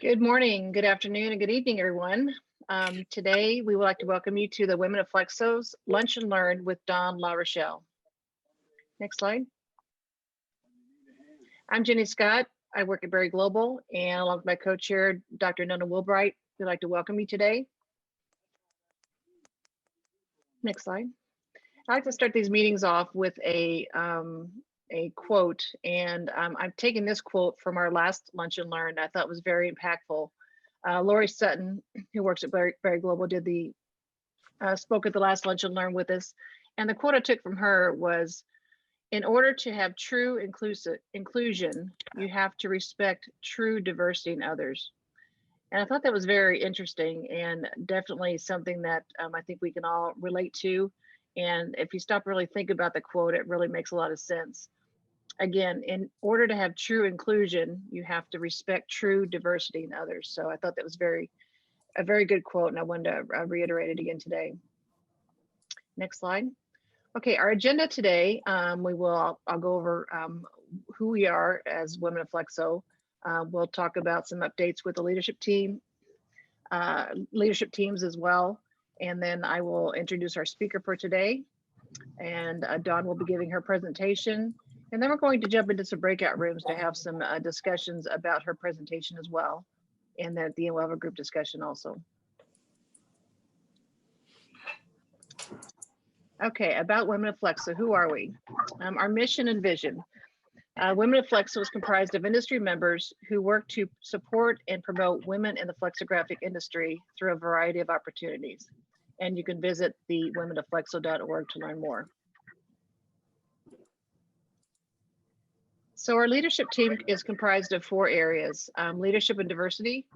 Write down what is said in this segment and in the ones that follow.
Good morning, good afternoon, and good evening, everyone. Today, we would like to welcome you to the Women of Flexo's Lunch and Learn with Dawn LaRochelle. Next slide. I'm Jenny Scott. I work at Berry Global, and along with my co-chair, Dr. Nona Wilbright, we'd like to welcome you today. Next slide. I like to start these meetings off with a quote, and I'm taking this quote from our last Lunch and Learn. I thought was very impactful. Lori Sutton, who works at Berry Global, spoke at the last Lunch and Learn with us, and the quote I took from her was, "In order to have true inclusion, you have to respect true diversity in others." And I thought that was very interesting and definitely something that I think we can all relate to. And if you stop really think about the quote, it really makes a lot of sense. Again, in order to have true inclusion, you have to respect true diversity in others. So I thought that was a very good quote, and I wanted to reiterate it again today. Next slide. Okay, our agenda today, I'll go over who we are as Women of Flexo. We'll talk about some updates with the leadership teams as well. And then I will introduce our speaker for today. And Dawn will be giving her presentation. And then we're going to jump into some breakout rooms to have some discussions about her presentation as well. And then at the end, we'll have a group discussion also. Okay, about Women of Flexo, who are we? Our mission and vision. Women of Flexo is comprised of industry members who work to support and promote women in the flexographic industry through a variety of opportunities. And you can visit the womenofflexo.org to learn more. So our leadership team is comprised of 4 areas: leadership and diversity,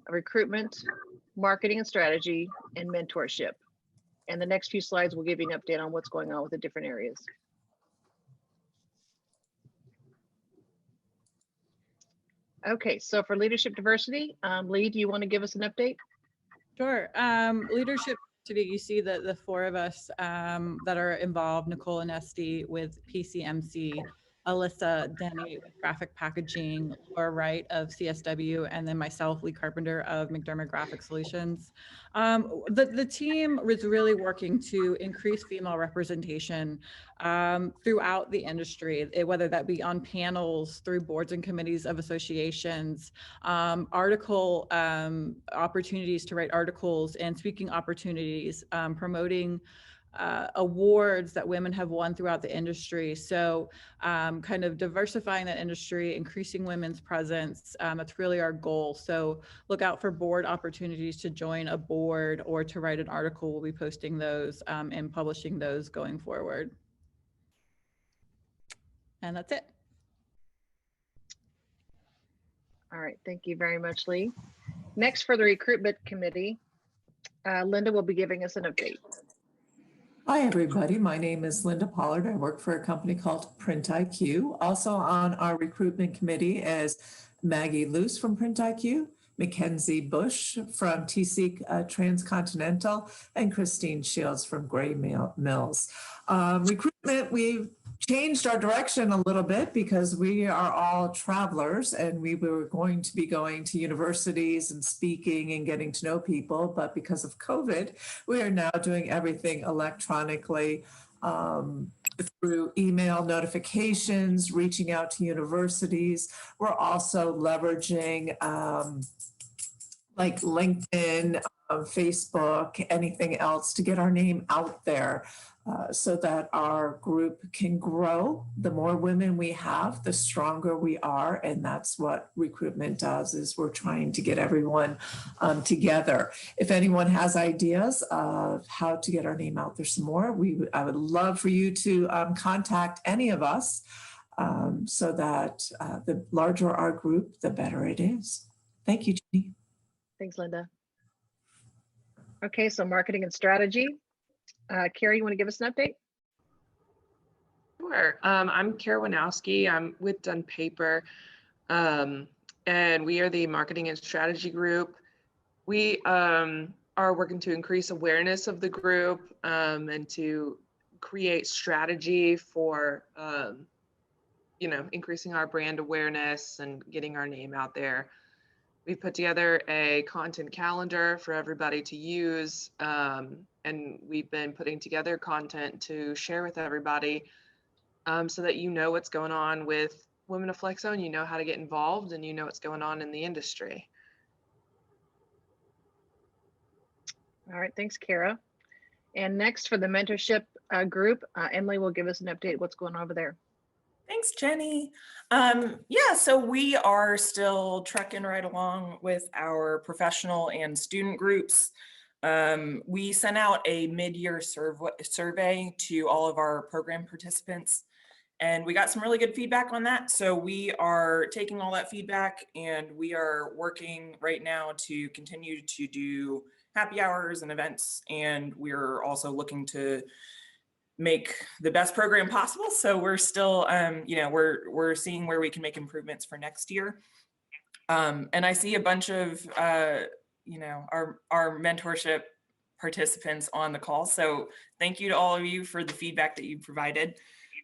recruitment, marketing and strategy, and mentorship. And the next few slides will give you an update on what's going on with the different areas. Okay, so for leadership diversity, Lee, do you want to give us an update? Sure. Leadership today, you see the 4 of us that are involved: Nicole and Esty with PCMC, Alyssa Denny with graphic packaging, Laura Wright of CSW, and then myself, Lee Carpenter of McDermott Graphic Solutions. The team was really working to increase female representation throughout the industry, whether that be on panels, through boards and committees of associations, article opportunities to write articles, and speaking opportunities, promoting awards that women have won throughout the industry. So kind of diversifying that industry, increasing women's presence, that's really our goal. So look out for board opportunities to join a board or to write an article. We'll be posting those and publishing those going forward. And that's it. All right, thank you very much, Lee. Next, for the recruitment committee, Linda will be giving us an update. Hi, everybody. My name is Linda Pollard. I work for a company called Print IQ. Also on our recruitment committee is Maggie Luce from Print IQ, Mackenzie Bush from TC Transcontinental, and Christine Shields from Gray Mills. Recruitment, we've changed our direction a little bit because we are all travelers, and we were going to be going to universities and speaking and getting to know people. But because of COVID, we are now doing everything electronically through email notifications, reaching out to universities. We're also leveraging like LinkedIn, Facebook, anything else to get our name out there. So that our group can grow. The more women we have, the stronger we are. And that's what recruitment does, is we're trying to get everyone together. If anyone has ideas of how to get our name out there some more, I would love for you to contact any of us so that the larger our group, the better it is. Thank you, Jenny. Thanks, Linda. Okay, so marketing and strategy. Carrie, you want to give us an update? Sure. I'm Kara Winowski. I'm with Dun Paper, and we are the marketing and strategy group. We are working to increase awareness of the group and to create strategy for, increasing our brand awareness and getting our name out there. We've put together a content calendar for everybody to use, and we've been putting together content to share with everybody so that you know what's going on with Women of Flexo and you know how to get involved and you know what's going on in the industry. All right, thanks, Kara. And next for the mentorship group, Emily will give us an update what's going on over there. Thanks, Jenny. Yeah, so we are still trucking right along with our professional and student groups. We sent out a mid-year survey to all of our program participants, and we got some really good feedback on that. So we are taking all that feedback and we are working right now to continue to do happy hours and events. And we're also looking to make the best program possible. So we're still, you know, we're seeing where we can make improvements for next year. And I see a bunch of, you know, our mentorship participants on the call. So thank you to all of you for the feedback that you provided.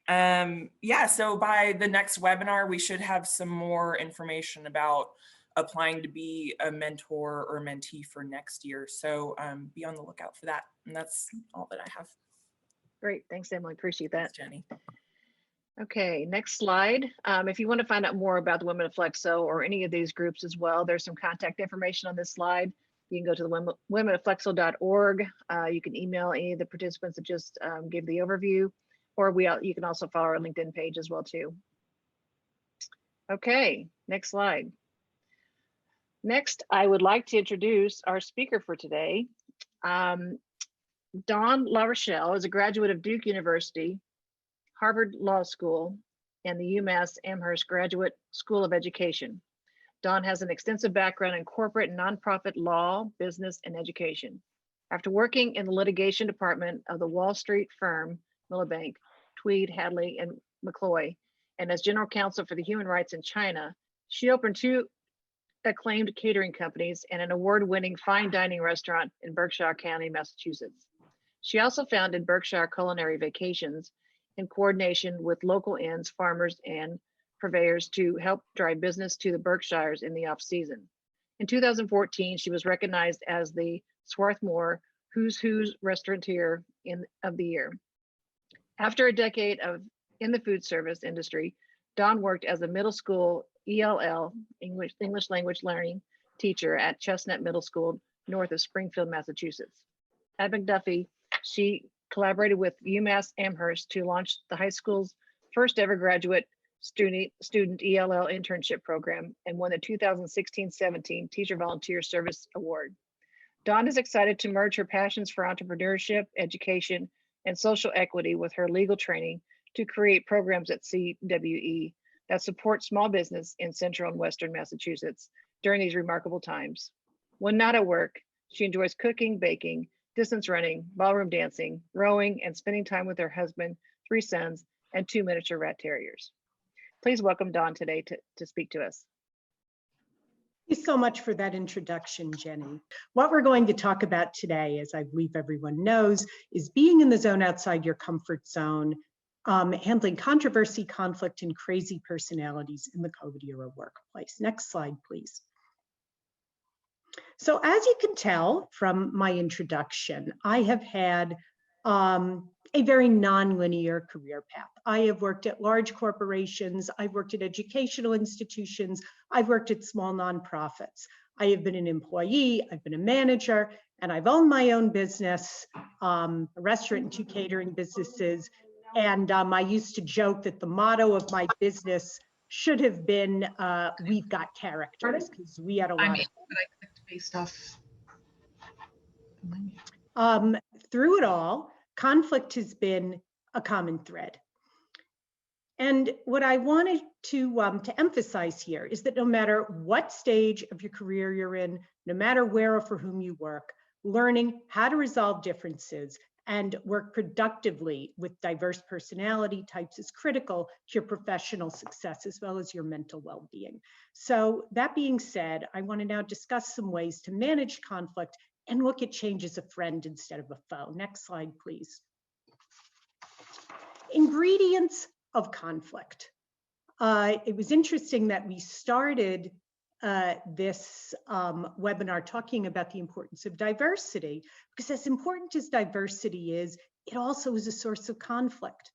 Yeah, so by the next webinar, we should have some more information about applying to be a mentor or mentee for next year. So be on the lookout for that. And that's all that I have. Great, thanks, Emily, appreciate that. Thanks, Jenny. Okay, next slide. If you want to find out more about the Women of Flexo or any of these groups as well, there's some contact information on this slide. You can go to the womenofflexo.org. You can email any of the participants that just gave the overview, or you can also follow our LinkedIn page as well too. Okay, next slide. Next, I would like to introduce our speaker for today. Dawn LaRochelle is a graduate of Duke University, Harvard Law School, and the UMass Amherst Graduate School of Education. Dawn has an extensive background in corporate and nonprofit law, business, and education. After working in the litigation department of the Wall Street firm, Milbank, Tweed, Hadley, and McCloy, and as general counsel for the human rights in China, she opened 2 acclaimed catering companies and an award-winning fine dining restaurant in Berkshire County, Massachusetts. She also founded Berkshire Culinary Vacations in coordination with local inns, farmers, and purveyors to help drive business to the Berkshires in the off-season. In 2014, she was recognized as the Swarthmore Who's Who's Restaurateur of the Year. After a decade in the food service industry, Dawn worked as a middle school ELL, English Language Learning teacher at Chestnut Middle School, north of Springfield, Massachusetts. At McDuffie, she collaborated with UMass Amherst to launch the high school's first ever graduate student ELL internship program and won the 2016-17 Teacher Volunteer Service Award. Dawn is excited to merge her passions for entrepreneurship, education, and social equity with her legal training to create programs at CWE that support small business in central and western Massachusetts during these remarkable times. When not at work, she enjoys cooking, baking, distance running, ballroom dancing, rowing, and spending time with her husband, 3 sons, and 2 miniature rat terriers. Please welcome Dawn today to speak to us. Thank you so much for that introduction, Jenny. What we're going to talk about today, as I believe everyone knows, is being in the zone outside your comfort zone, handling controversy, conflict, and crazy personalities in the COVID era workplace. Next slide, please. So as you can tell from my introduction, I have had a very non-linear career path. I have worked at large corporations, I've worked at educational institutions, I've worked at small nonprofits. I have been an employee, I've been a manager, and I've owned my own business, a restaurant and 2 catering businesses. And I used to joke that the motto of my business should have been, we've got characters, because we had a lot of stuff. through it all, conflict has been a common thread. And what I wanted to emphasize here is that no matter what stage of your career you're in, no matter where or for whom you work, learning how to resolve differences and work productively with diverse personality types is critical to your professional success as well as your mental well-being. So that being said, I want to now discuss some ways to manage conflict and look at change as a friend instead of a foe. Next slide, please. Ingredients of conflict. It was interesting that we started this webinar talking about the importance of diversity, because as important as diversity is, it also is a source of conflict.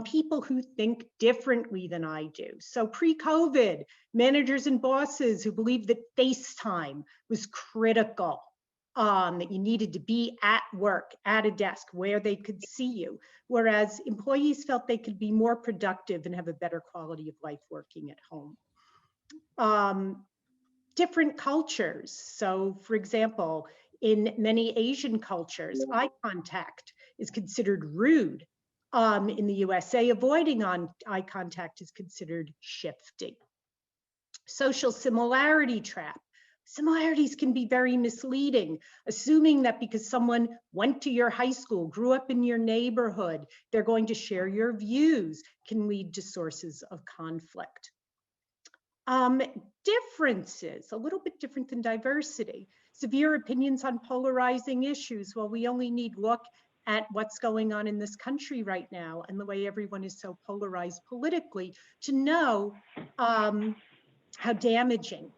People who think differently than I do. So pre-COVID, managers and bosses who believed that FaceTime was critical, that you needed to be at work, at a desk where they could see you, whereas employees felt they could be more productive and have a better quality of life working at home. Different cultures. So for example, in many Asian cultures, eye contact is considered rude. In the USA, avoiding eye contact is considered shifty. Social similarity trap. Similarities can be very misleading, assuming that because someone went to your high school, grew up in your neighborhood, they're going to share your views, can lead to sources of conflict. Differences, a little bit different than diversity. Severe opinions on polarizing issues. Well, we only need look at what's going on in this country right now and the way everyone is so polarized politically to know how damaging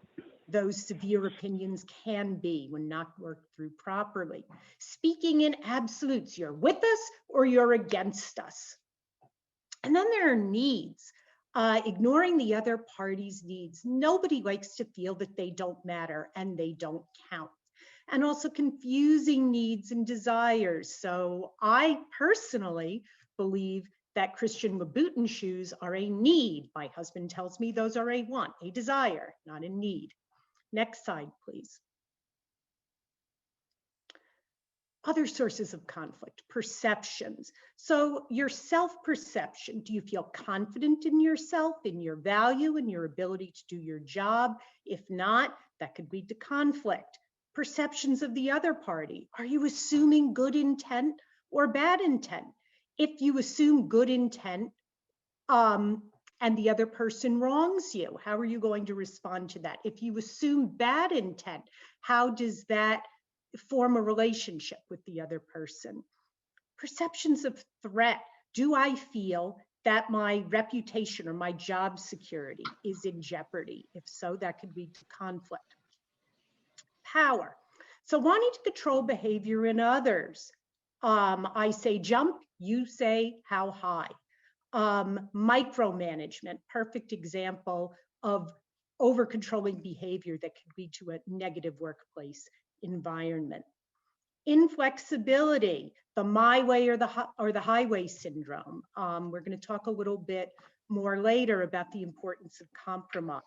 those severe opinions can be when not worked through properly. Speaking in absolutes, you're with us or you're against us. And then there are needs. Ignoring the other party's needs. Nobody likes to feel that they don't matter and they don't count. And also confusing needs and desires. So I personally believe that Christian Louboutin shoes are a need. My husband tells me those are a want, a desire, not a need. Next slide, please. Other sources of conflict, perceptions. So your self-perception, do you feel confident in yourself, in your value, in your ability to do your job? If not, that could lead to conflict. Perceptions of the other party. Are you assuming good intent or bad intent? If you assume good intent and the other person wrongs you, how are you going to respond to that? If you assume bad intent, how does that form a relationship with the other person? Perceptions of threat. Do I feel that my reputation or my job security is in jeopardy? If so, that could lead to conflict. Power. So wanting to control behavior in others. I say jump, you say how high. Micromanagement, perfect example of over controlling behavior that could lead to a negative workplace environment. Inflexibility, the my way or the highway syndrome. We're going to talk a little bit more later about the importance of compromise.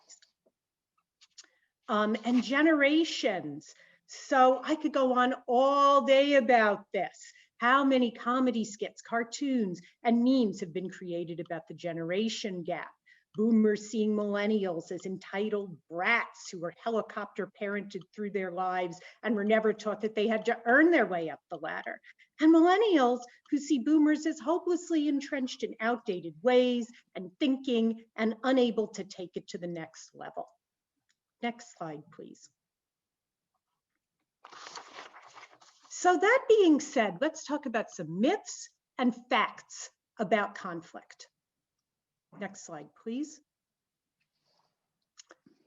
And generations. So I could go on all day about this. How many comedy skits, cartoons, and memes have been created about the generation gap? Boomers seeing millennials as entitled brats who were helicopter parented through their lives and were never taught that they had to earn their way up the ladder. And millennials who see boomers as hopelessly entrenched in outdated ways and thinking and unable to take it to the next level. Next slide, please. So that being said, let's talk about some myths and facts about conflict. Next slide, please.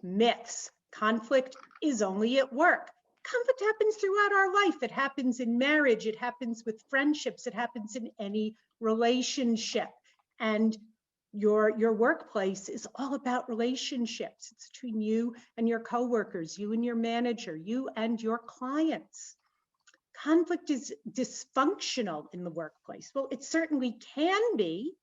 Myths. Conflict is only at work. Conflict happens throughout our life. It happens in marriage. It happens with friendships. It happens in any relationship. And your workplace is all about relationships. It's between you and your coworkers, you and your manager, you and your clients. Conflict is dysfunctional in the workplace. Well, it certainly can be,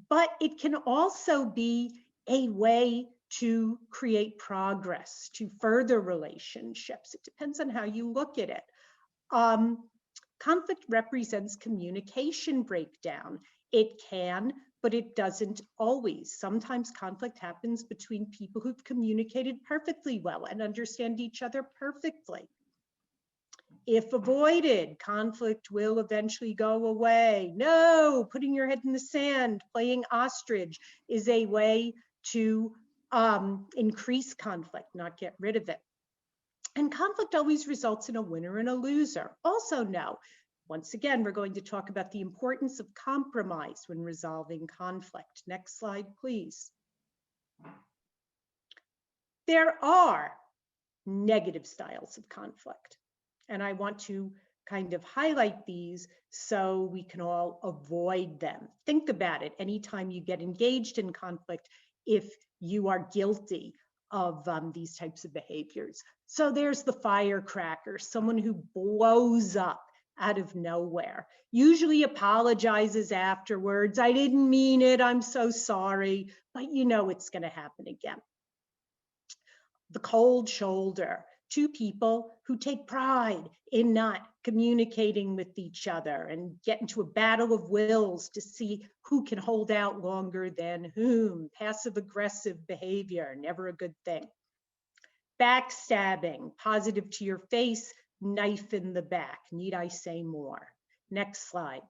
but it can also be a way to create progress, to further relationships. It depends on how you look at it. Conflict represents communication breakdown. It can, but it doesn't always. Sometimes conflict happens between people who've communicated perfectly well and understand each other perfectly. If avoided, conflict will eventually go away. No, putting your head in the sand, playing ostrich is a way to increase conflict, not get rid of it. And conflict always results in a winner and a loser. Also know, once again, we're going to talk about the importance of compromise when resolving conflict. Next slide, please. There are negative styles of conflict, and I want to kind of highlight these so we can all avoid them. Think about it anytime you get engaged in conflict, if you are guilty of these types of behaviors. So there's the firecracker, someone who blows up out of nowhere, usually apologizes afterwards. I didn't mean it, I'm so sorry, but you know it's going to happen again. The cold shoulder, two people who take pride in not communicating with each other and get into a battle of wills to see who can hold out longer than whom. Passive aggressive behavior, never a good thing. Backstabbing, positive to your face, knife in the back. Need I say more? Next slide.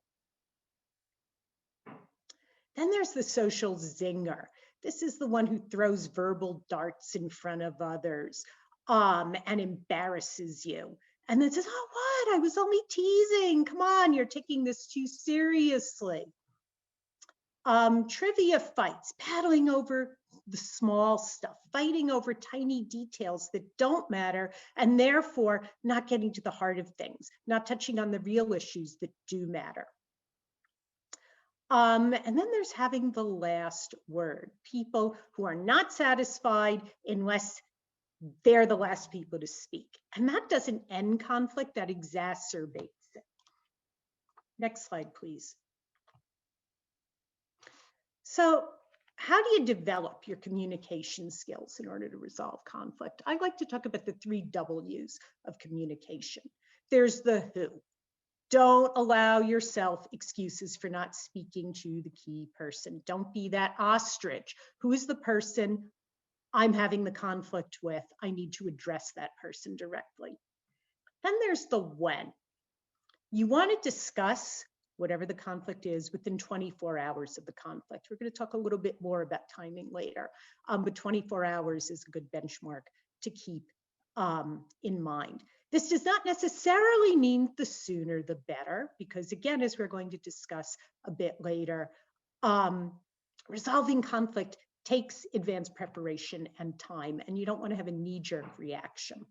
Then there's the social zinger. This is the one who throws verbal darts in front of others and embarrasses you. And then says, oh, what? I was only teasing. Come on, you're taking this too seriously. Trivia fights, paddling over the small stuff, fighting over tiny details that don't matter, and therefore not getting to the heart of things, not touching on the real issues that do matter. And then there's having the last word, people who are not satisfied unless they're the last people to speak. And that doesn't end conflict, that exacerbates it. Next slide, please. So how do you develop your communication skills in order to resolve conflict? I like to talk about the 3 W's of communication. There's the who. Don't allow yourself excuses for not speaking to the key person. Don't be that ostrich. Who is the person I'm having the conflict with? I need to address that person directly. Then there's the when. You want to discuss whatever the conflict is within 24 hours of the conflict. We're going to talk a little bit more about timing later, but 24 hours is a good benchmark to keep in mind. This does not necessarily mean the sooner the better, because again, as we're going to discuss a bit later, resolving conflict takes advanced preparation and time, and you don't want to have a knee-jerk reaction.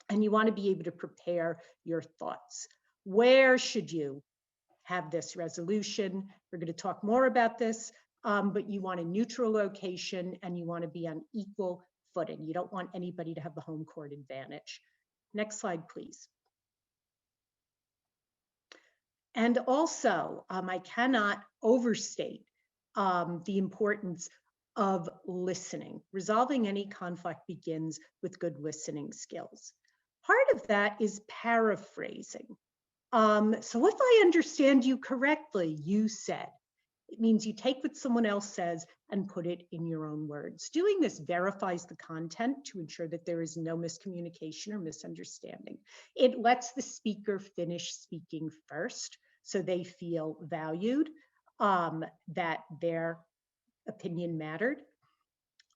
And you want to be able to prepare your thoughts. Where should you have this resolution? We're going to talk more about this, but you want a neutral location and you want to be on equal footing. You don't want anybody to have the home court advantage. Next slide, please. And also, I cannot overstate the importance of listening. Resolving any conflict begins with good listening skills. Part of that is paraphrasing. So if I understand you correctly, you said, it means you take what someone else says and put it in your own words. Doing this verifies the content to ensure that there is no miscommunication or misunderstanding. It lets the speaker finish speaking first so they feel valued, that their opinion mattered.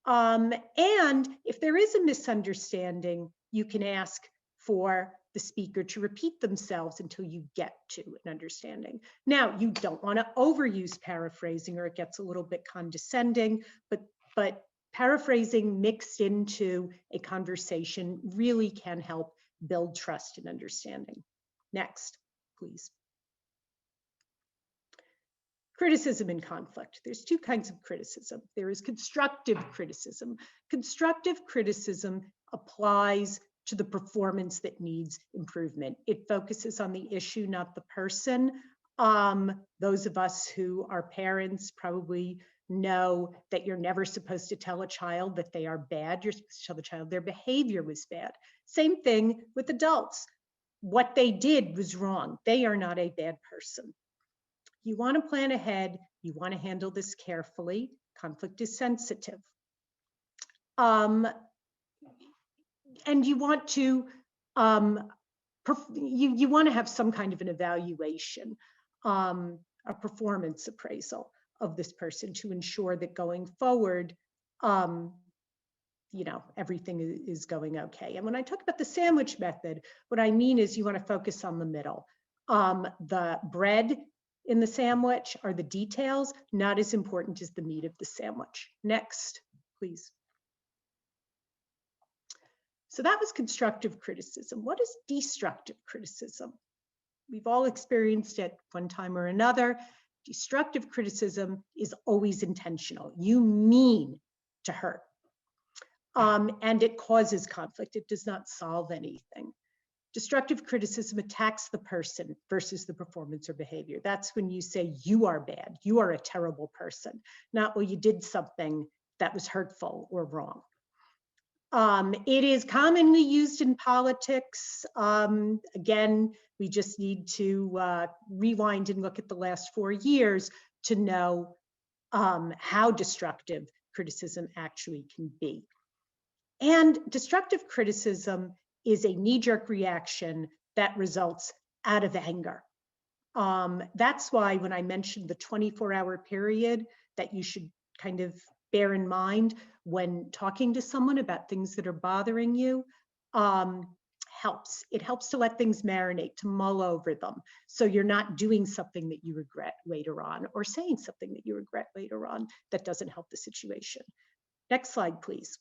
And if there is a misunderstanding, you can ask for the speaker to repeat themselves until you get to an understanding. Now, you don't want to overuse paraphrasing or it gets a little bit condescending, but paraphrasing mixed into a conversation really can help build trust and understanding. Next, please. Criticism and conflict. There's 2 kinds of criticism. There is constructive criticism. Constructive criticism applies to the performance that needs improvement. It focuses on the issue, not the person. Those of us who are parents probably know that you're never supposed to tell a child that they are bad. You're supposed to tell the child their behavior was bad. Same thing with adults. What they did was wrong. They are not a bad person. You want to plan ahead. You want to handle this carefully. Conflict is sensitive. And you want to you want to have some kind of an evaluation, a performance appraisal of this person to ensure that going forward, you know, everything is going okay. And when I talk about the sandwich method, what I mean is you want to focus on the middle. The bread in the sandwich are the details, not as important as the meat of the sandwich. Next, please. So that was constructive criticism. What is destructive criticism? We've all experienced it one time or another. Destructive criticism is always intentional. You mean to hurt. And it causes conflict. It does not solve anything. Destructive criticism attacks the person versus the performance or behavior. That's when you say you are bad, you are a terrible person, not well, you did something that was hurtful or wrong. It is commonly used in politics. Again, we just need to rewind and look at the last 4 years to know how destructive criticism actually can be. And destructive criticism is a knee-jerk reaction that results out of anger. That's why when I mentioned the 24-hour period that you should kind of bear in mind when talking to someone about things that are bothering you, helps. It helps to let things marinate, to mull over them, so you're not doing something that you regret later on or saying something that you regret later on that doesn't help the situation. Next slide, please.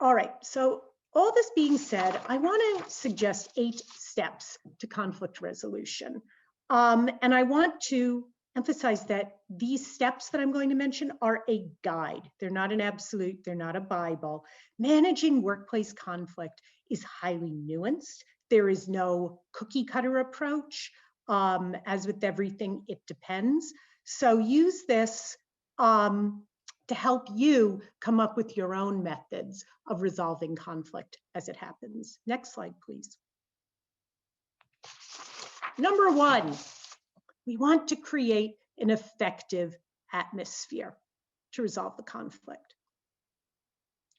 All right, so all this being said, I want to suggest 8 steps to conflict resolution. And I want to emphasize that these steps that I'm going to mention are a guide. They're not an absolute, they're not a Bible. Managing workplace conflict is highly nuanced. There is no cookie cutter approach. As with everything, it depends. So use this to help you come up with your own methods of resolving conflict as it happens. Next slide, please. Number 1, we want to create an effective atmosphere to resolve the conflict.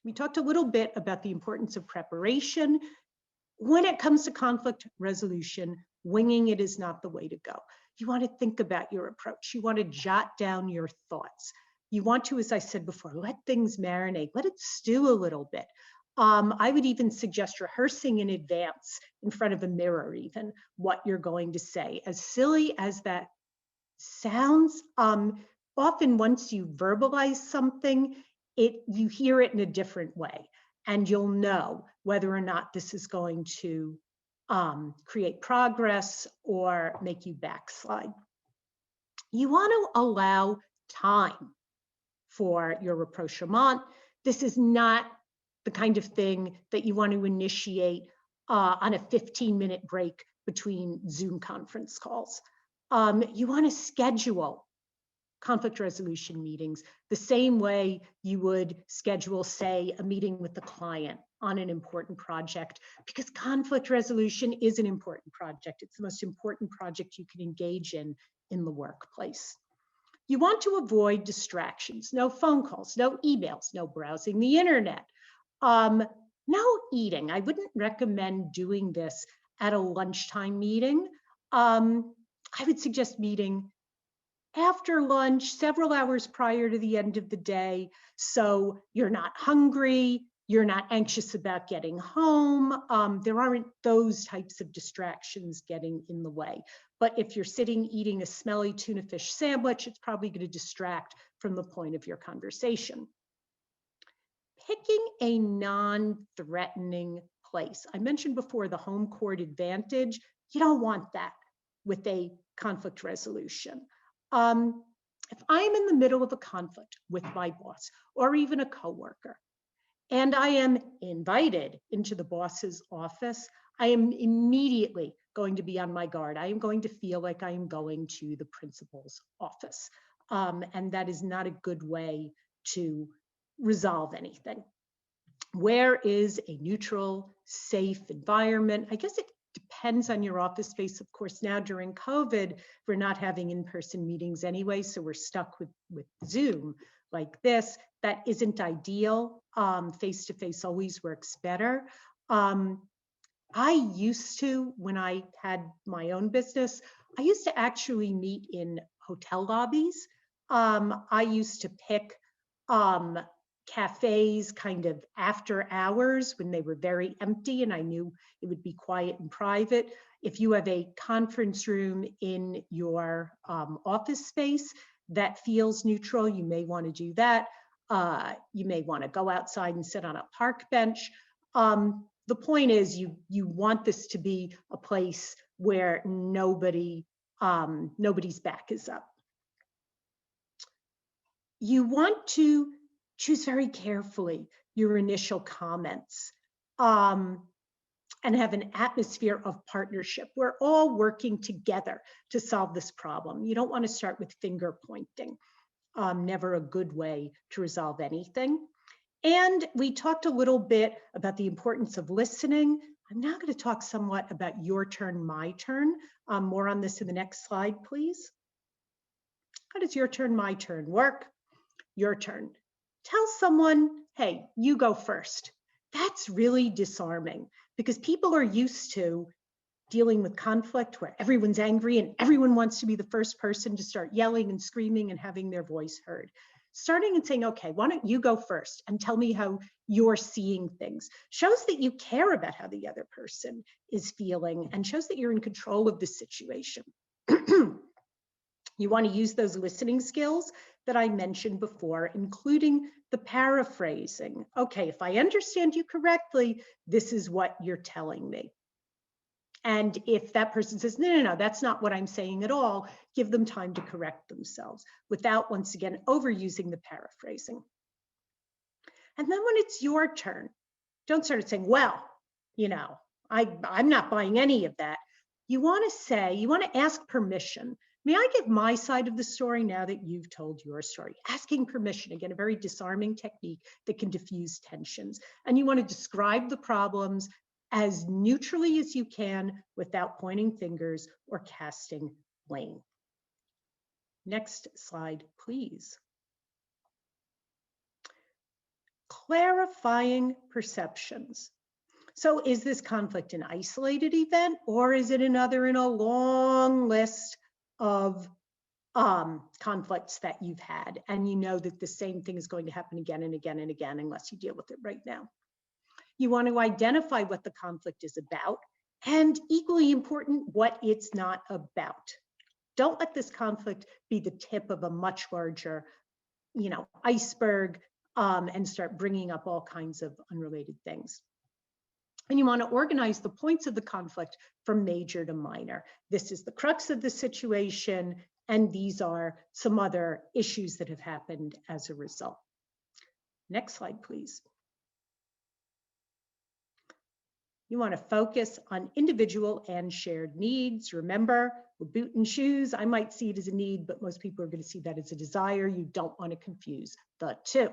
We talked a little bit about the importance of preparation. When it comes to conflict resolution, winging it is not the way to go. You want to think about your approach. You want to jot down your thoughts. You want to, as I said before, let things marinate, let it stew a little bit. I would even suggest rehearsing in advance in front of a mirror even what you're going to say. As silly as that sounds, often once you verbalize something, you hear it in a different way, and you'll know whether or not this is going to create progress or make you backslide. You want to allow time for your rapprochement. This is not the kind of thing that you want to initiate on a 15-minute break between Zoom conference calls. You want to schedule conflict resolution meetings the same way you would schedule, say, a meeting with the client on an important project, because conflict resolution is an important project. It's the most important project you can engage in the workplace. You want to avoid distractions, no phone calls, no emails, no browsing the internet, no eating. I wouldn't recommend doing this at a lunchtime meeting. I would suggest meeting after lunch, several hours prior to the end of the day, so you're not hungry, you're not anxious about getting home. There aren't those types of distractions getting in the way. But if you're sitting eating a smelly tuna fish sandwich, it's probably going to distract from the point of your conversation. Picking a non-threatening place. I mentioned before the home court advantage. You don't want that with a conflict resolution. If I'm in the middle of a conflict with my boss or even a coworker, and I am invited into the boss's office, I am immediately going to be on my guard. I am going to feel like I am going to the principal's office. And that is not a good way to resolve anything. Where is a neutral, safe environment? I guess it depends on your office space. Of course, now during COVID, we're not having in-person meetings anyway, so we're stuck with Zoom like this. That isn't ideal. Face-to-face always works better. I used to, when I had my own business, I used to actually meet in hotel lobbies. I used to pick cafes kind of after hours when they were very empty and I knew it would be quiet and private. If you have a conference room in your office space that feels neutral, you may want to do that. You may want to go outside and sit on a park bench. The point is you want this to be a place where nobody's back is up. You want to choose very carefully your initial comments and have an atmosphere of partnership. We're all working together to solve this problem. You don't want to start with finger pointing. Never a good way to resolve anything. And we talked a little bit about the importance of listening. I'm now going to talk somewhat about your turn, my turn. More on this in the next slide, please. How does your turn, my turn work? Your turn. Tell someone, hey, you go first. That's really disarming because people are used to dealing with conflict where everyone's angry and everyone wants to be the first person to start yelling and screaming and having their voice heard. Starting and saying, okay, why don't you go first and tell me how you're seeing things, shows that you care about how the other person is feeling and shows that you're in control of the situation. You want to use those listening skills that I mentioned before, including the paraphrasing. Okay, if I understand you correctly, this is what you're telling me. And if that person says, no, that's not what I'm saying at all, give them time to correct themselves without, once again, overusing the paraphrasing. And then when it's your turn, don't start saying, well, I'm not buying any of that. You want to ask permission. May I give my side of the story now that you've told your story? Asking permission, again, a very disarming technique that can diffuse tensions. And you want to describe the problems as neutrally as you can without pointing fingers or casting blame. Next slide, please. Clarifying perceptions. So is this conflict an isolated event or is it another in a long list of conflicts that you've had? And you know that the same thing is going to happen again and again and again unless you deal with it right now. You want to identify what the conflict is about, and equally important, what it's not about. Don't let this conflict be the tip of a much larger, iceberg and start bringing up all kinds of unrelated things. And you want to organize the points of the conflict from major to minor. This is the crux of the situation, and these are some other issues that have happened as a result. Next slide, please. You want to focus on individual and shared needs. Remember, with boot and shoes, I might see it as a need, but most people are going to see that as a desire. You don't want to confuse the two.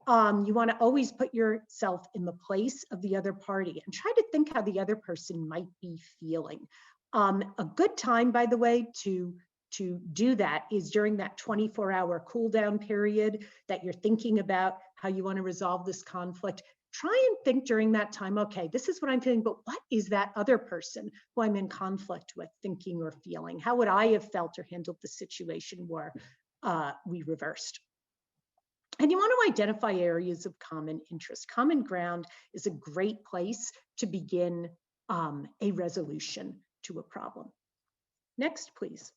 You want to always put yourself in the place of the other party and try to think how the other person might be feeling. A good time, by the way, to do that is during that 24-hour cool down period that you're thinking about how you want to resolve this conflict. Try and think during that time, okay, this is what I'm feeling, but what is that other person who I'm in conflict with thinking or feeling? How would I have felt or handled the situation where we reversed? And you want to identify areas of common interest. Common ground is a great place to begin a resolution to a problem. Next, please.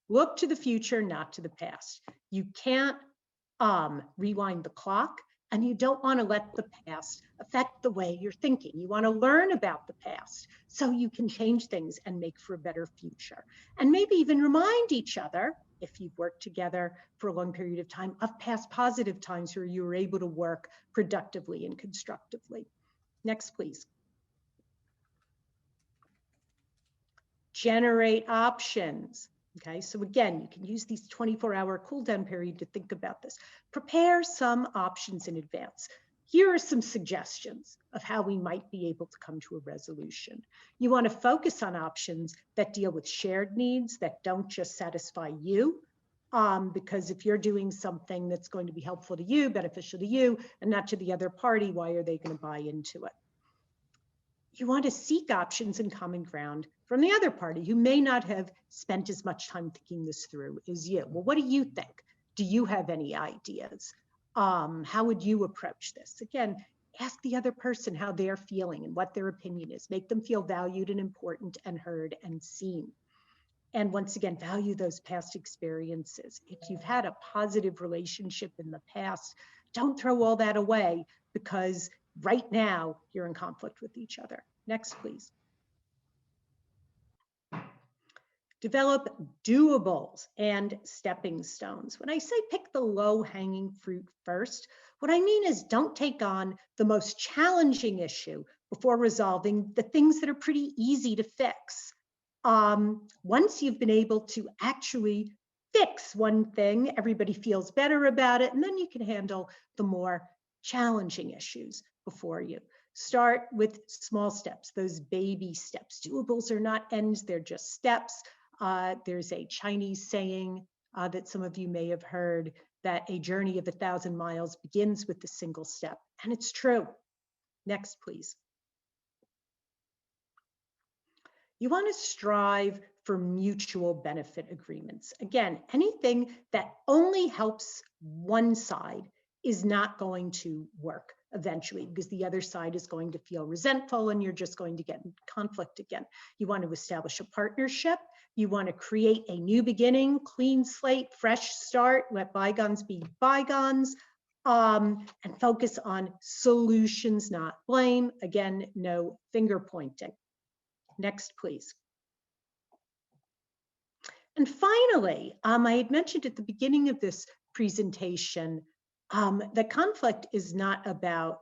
Look to the future, not to the past. You can't rewind the clock, and you don't want to let the past affect the way you're thinking. You want to learn about the past so you can change things and make for a better future. And maybe even remind each other, if you've worked together for a long period of time, of past positive times where you were able to work productively and constructively. Next, please. Generate options. Okay, so again, you can use these 24-hour cool down period to think about this. Prepare some options in advance. Here are some suggestions of how we might be able to come to a resolution. You want to focus on options that deal with shared needs that don't just satisfy you, because if you're doing something that's going to be helpful to you, beneficial to you, and not to the other party, why are they going to buy into it? You want to seek options and common ground from the other party who may not have spent as much time thinking this through as you. Well, what do you think? Do you have any ideas? How would you approach this? Again, ask the other person how they're feeling and what their opinion is. Make them feel valued and important and heard and seen. And once again, value those past experiences. If you've had a positive relationship in the past, don't throw all that away because right now you're in conflict with each other. Next, please. Develop doables and stepping stones. When I say pick the low-hanging fruit first, what I mean is don't take on the most challenging issue before resolving the things that are pretty easy to fix. Once you've been able to actually fix one thing, everybody feels better about it, and then you can handle the more challenging issues before you. Start with small steps, those baby steps. Doables are not ends, they're just steps. There's a Chinese saying that some of you may have heard that a journey of 1,000 miles begins with a single step, and it's true. Next, please. You want to strive for mutual benefit agreements. Again, anything that only helps one side is not going to work eventually because the other side is going to feel resentful and you're just going to get in conflict again. You want to establish a partnership. You want to create a new beginning, clean slate, fresh start, let bygones be bygones, and focus on solutions, not blame. Again, no finger pointing. Next, please. And finally, I had mentioned at the beginning of this presentation that conflict is not about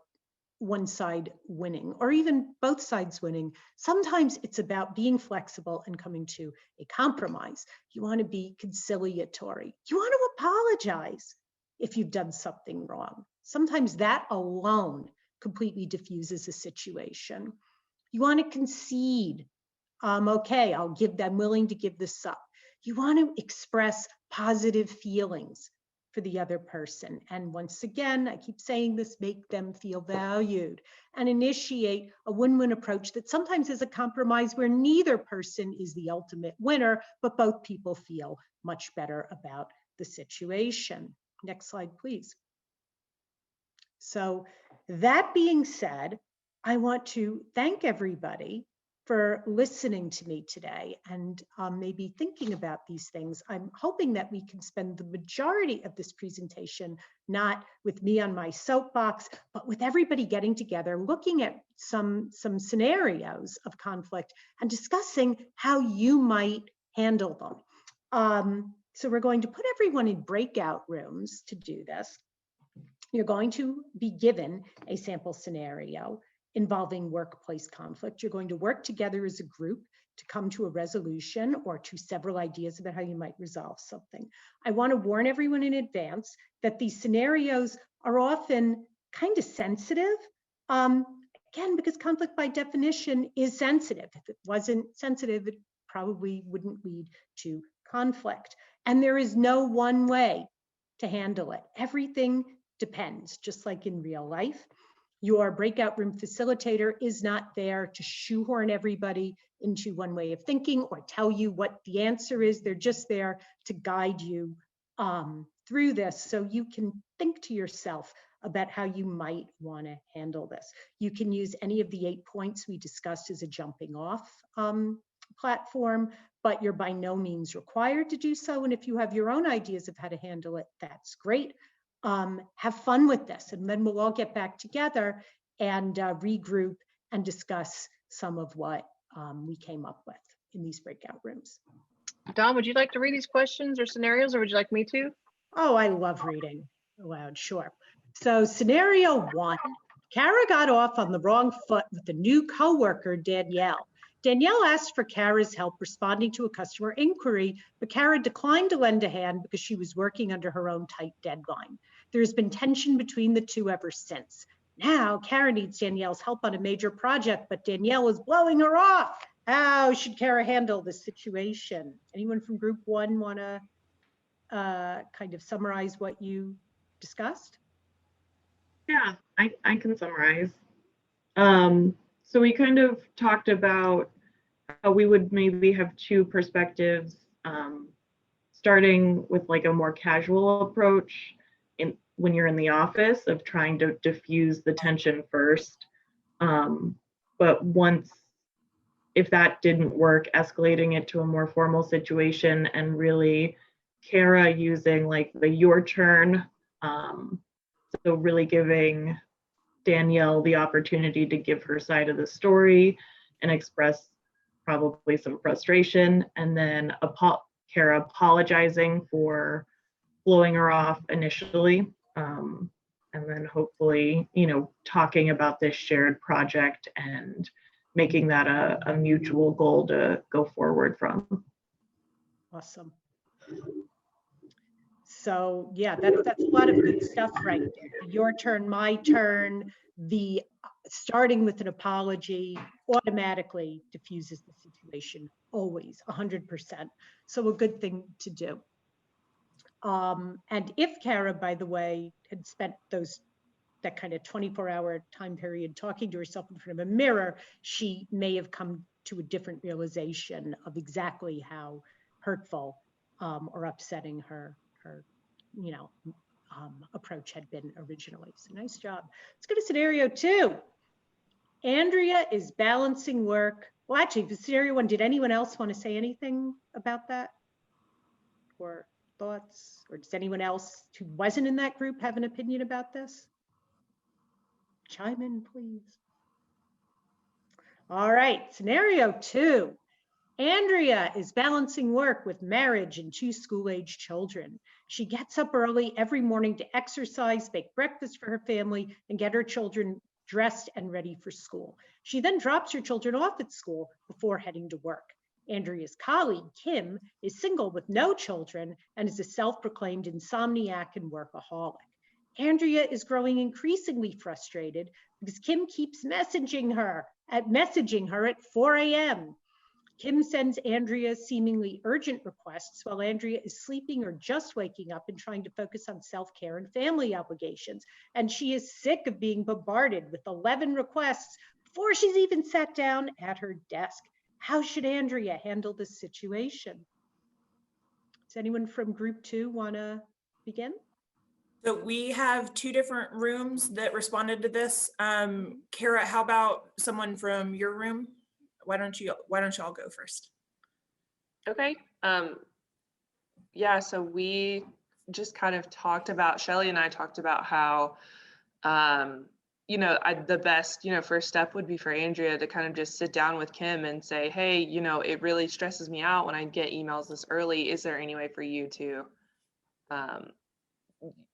one side winning or even both sides winning. Sometimes it's about being flexible and coming to a compromise. You want to be conciliatory. You want to apologize if you've done something wrong. Sometimes that alone completely diffuses a situation. You want to concede. Okay, I'm willing to give this up. You want to express positive feelings for the other person. And once again, I keep saying this, make them feel valued and initiate a win-win approach that sometimes is a compromise where neither person is the ultimate winner, but both people feel much better about the situation. Next slide, please. So that being said, I want to thank everybody for listening to me today and maybe thinking about these things. I'm hoping that we can spend the majority of this presentation not with me on my soapbox, but with everybody getting together, looking at some scenarios of conflict and discussing how you might handle them. So we're going to put everyone in breakout rooms to do this. You're going to be given a sample scenario involving workplace conflict. You're going to work together as a group to come to a resolution or to several ideas about how you might resolve something. I want to warn everyone in advance that these scenarios are often kind of sensitive. Again, because conflict by definition is sensitive. If it wasn't sensitive, it probably wouldn't lead to conflict. And there is no one way to handle it. Everything depends, just like in real life. Your breakout room facilitator is not there to shoehorn everybody into one way of thinking or tell you what the answer is. They're just there to guide you through this so you can think to yourself about how you might want to handle this. You can use any of the 8 points we discussed as a jumping off platform, but you're by no means required to do so. And if you have your own ideas of how to handle it, that's great. Have fun with this, and then we'll all get back together and regroup and discuss some of what we came up with in these breakout rooms. Dawn, would you like to read these questions or scenarios, or would you like me to? Oh, I love reading aloud, sure. So scenario 1, Kara got off on the wrong foot with a new coworker, Danielle. Danielle asked for Kara's help responding to a customer inquiry, but Kara declined to lend a hand because she was working under her own tight deadline. There's been tension between the two ever since. Now, Kara needs Danielle's help on a major project, but Danielle is blowing her off. How should Kara handle this situation? Anyone from group 1 want to kind of summarize what you discussed? Yeah, I can summarize. So we kind of talked about how we would maybe have 2 perspectives, starting with like a more casual approach when you're in the office of trying to diffuse the tension first. But once if that didn't work, escalating it to a more formal situation, and really Kara using like the your turn. So really giving Danielle the opportunity to give her side of the story and express probably some frustration, and then Kara apologizing for blowing her off initially, and then hopefully, you know, talking about this shared project and making that a mutual goal to go forward from. Awesome. So yeah, that's a lot of good stuff right there. Your turn, my turn, the starting with an apology automatically diffuses the situation, always 100%. So a good thing to do. And if Kara, by the way, had spent that kind of 24-hour time period talking to herself in front of a mirror, she may have come to a different realization of exactly how hurtful or upsetting her approach had been originally. So nice job. Let's go to scenario 2. Andrea is balancing work. Well, actually, for scenario 1, did anyone else want to say anything about that? Or thoughts? Or does anyone else who wasn't in that group have an opinion about this? Chime in, please. All right, scenario 2. Andrea is balancing work with marriage and 2 school-age children. She gets up early every morning to exercise, make breakfast for her family, and get her children dressed and ready for school. She then drops her children off at school before heading to work. Andrea's colleague, Kim, is single with no children and is a self-proclaimed insomniac and workaholic. Andrea is growing increasingly frustrated because Kim keeps messaging her at 4 a.m. Kim sends Andrea seemingly urgent requests while Andrea is sleeping or just waking up and trying to focus on self-care and family obligations. And she is sick of being bombarded with 11 requests before she's even sat down at her desk. How should Andrea handle this situation? Does anyone from group 2 want to begin? So we have 2 different rooms that responded to this. Kara, how about someone from your room? Why don't you all go first? Okay. Yeah, so we just kind of talked about, Shelly and I talked about how, you know, the best, you know, first step would be for Andrea to kind of just sit down with Kim and say, hey, you know, it really stresses me out when I get emails this early. Is there any way for you to,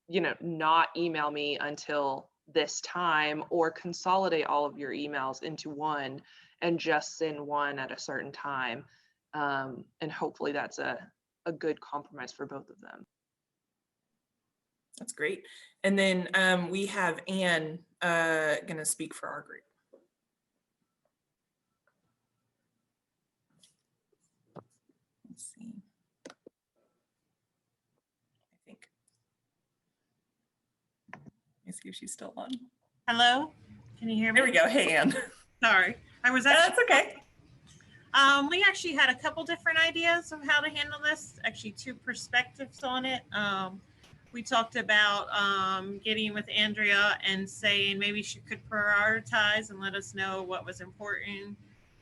you know, not email me until this time, or consolidate all of your emails into one and just send one at a certain time. And hopefully that's a good compromise for both of them. That's great. And then we have Anne gonna speak for our group. Let's see. Let me see if she's still on. Hello, can you hear me? There we go. Hey, Anne. Sorry, I was That's okay. We actually had a couple different ideas of how to handle this, actually 2 perspectives on it. We talked about getting with Andrea and saying maybe she could prioritize and let us know what was important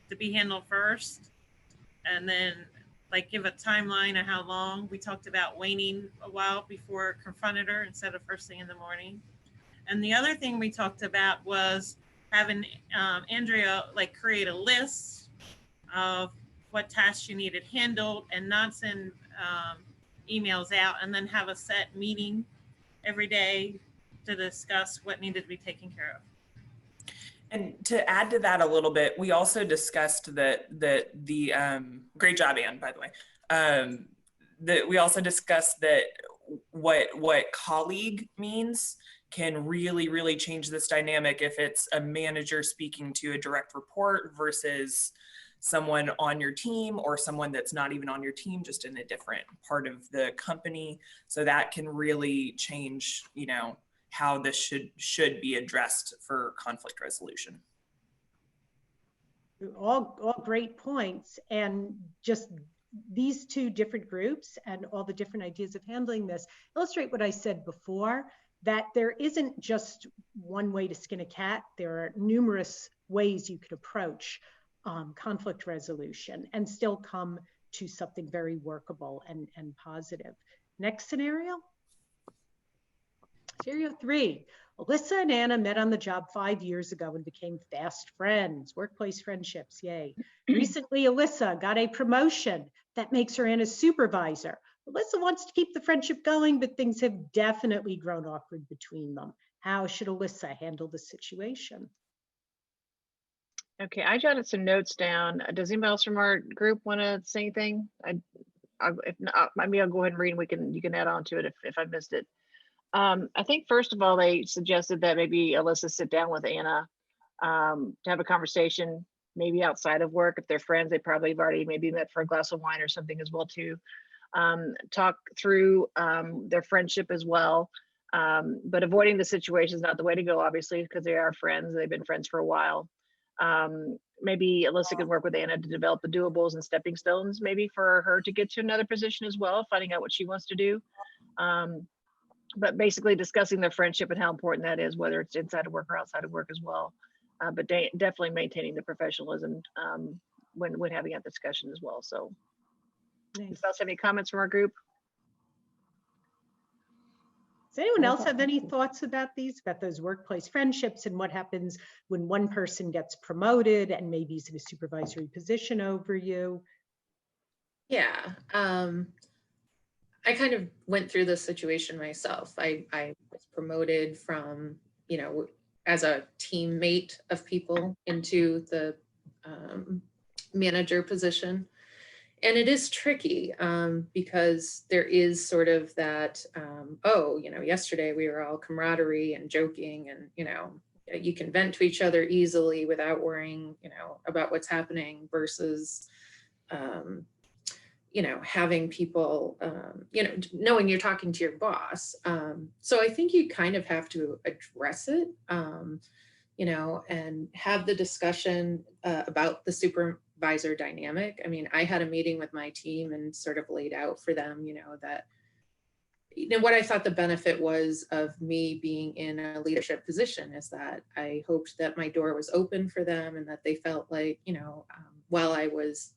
to be handled first, and then like give a timeline of how long. We talked about waiting a while before confronted her instead of first thing in the morning. And the other thing we talked about was having Andrea like create a list of what tasks she needed handled and not send emails out, and then have a set meeting every day to discuss what needed to be taken care of. And to add to that a little bit, we also discussed that the great job, Anne, by the way. That we also discussed that what colleague means can really change this dynamic if it's a manager speaking to a direct report versus someone on your team or someone that's not even on your team, just in a different part of the company. So that can really change, you know, how this should be addressed for conflict resolution. All great points, and just these 2 different groups and all the different ideas of handling this illustrate what I said before, that there isn't just one way to skin a cat. There are numerous ways you could approach conflict resolution and still come to something very workable and positive. Next scenario. Scenario 3. Alyssa and Anna met on the job 5 years ago and became fast friends, workplace friendships, yay. Recently, Alyssa got a promotion that makes her Anna's supervisor. Alyssa wants to keep the friendship going, but things have definitely grown awkward between them. How should Alyssa handle the situation? Okay, I jotted some notes down. Does anybody else from our group want to say anything? If not, maybe I'll go ahead and read and you can add on to it if I missed it. I think first of all, they suggested that maybe Alyssa sit down with Anna to have a conversation, maybe outside of work. If they're friends, they probably have already maybe met for a glass of wine or something as well too. Talk through their friendship as well. But avoiding the situation is not the way to go, obviously, because they are friends. They've been friends for a while. Maybe Alyssa can work with Anna to develop the doables and stepping stones, maybe for her to get to another position as well, finding out what she wants to do. But basically discussing their friendship and how important that is, whether it's inside of work or outside of work as well. But definitely maintaining the professionalism when having that discussion as well. So, Nice. Does have any comments from our group? Does anyone else have any thoughts about those workplace friendships and what happens when one person gets promoted and maybe is in a supervisory position over you? Yeah, I kind of went through this situation myself. I was promoted from, as a teammate of people into the manager position. And it is tricky because there is sort of that, yesterday we were all camaraderie and joking and, you can vent to each other easily without worrying, about what's happening versus, having people, knowing you're talking to your boss. So I think you kind of have to address it, and have the discussion about the supervisor dynamic. I mean, I had a meeting with my team and sort of laid out for them, that, what I thought the benefit was of me being in a leadership position is that I hoped that my door was open for them and that they felt like, while I was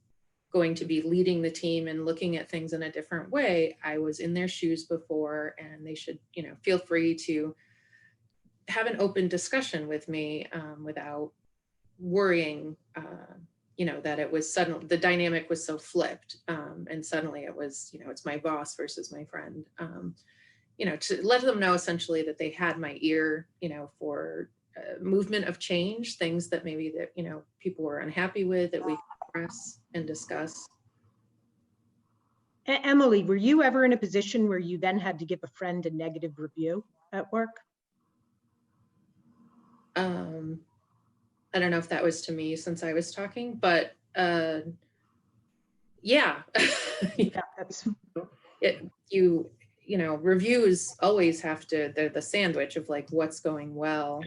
going to be leading the team and looking at things in a different way, I was in their shoes before, and they should, feel free to have an open discussion with me without worrying, that it was suddenly, the dynamic was so flipped, and suddenly it was, it's my boss versus my friend, to let them know essentially that they had my ear, for movement of change, things that maybe that, people were unhappy with, that we could express and discuss. Emily, were you ever in a position where you then had to give a friend a negative review at work? I don't know if that was to me since I was talking, but yeah. Yeah, that's reviews always have to, they're the sandwich of like what's going well.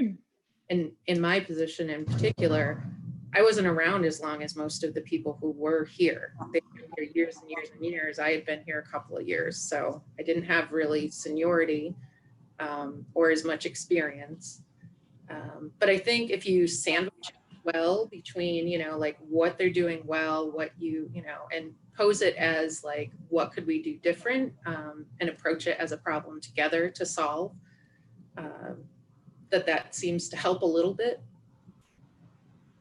And in my position in particular, I wasn't around as long as most of the people who were here. They've been here years and years and years. I had been here a couple of years, so I didn't have really seniority or as much experience. But I think if you sandwich well between, like what they're doing well, what and pose it as like, what could we do different, and approach it as a problem together to solve, that seems to help a little bit.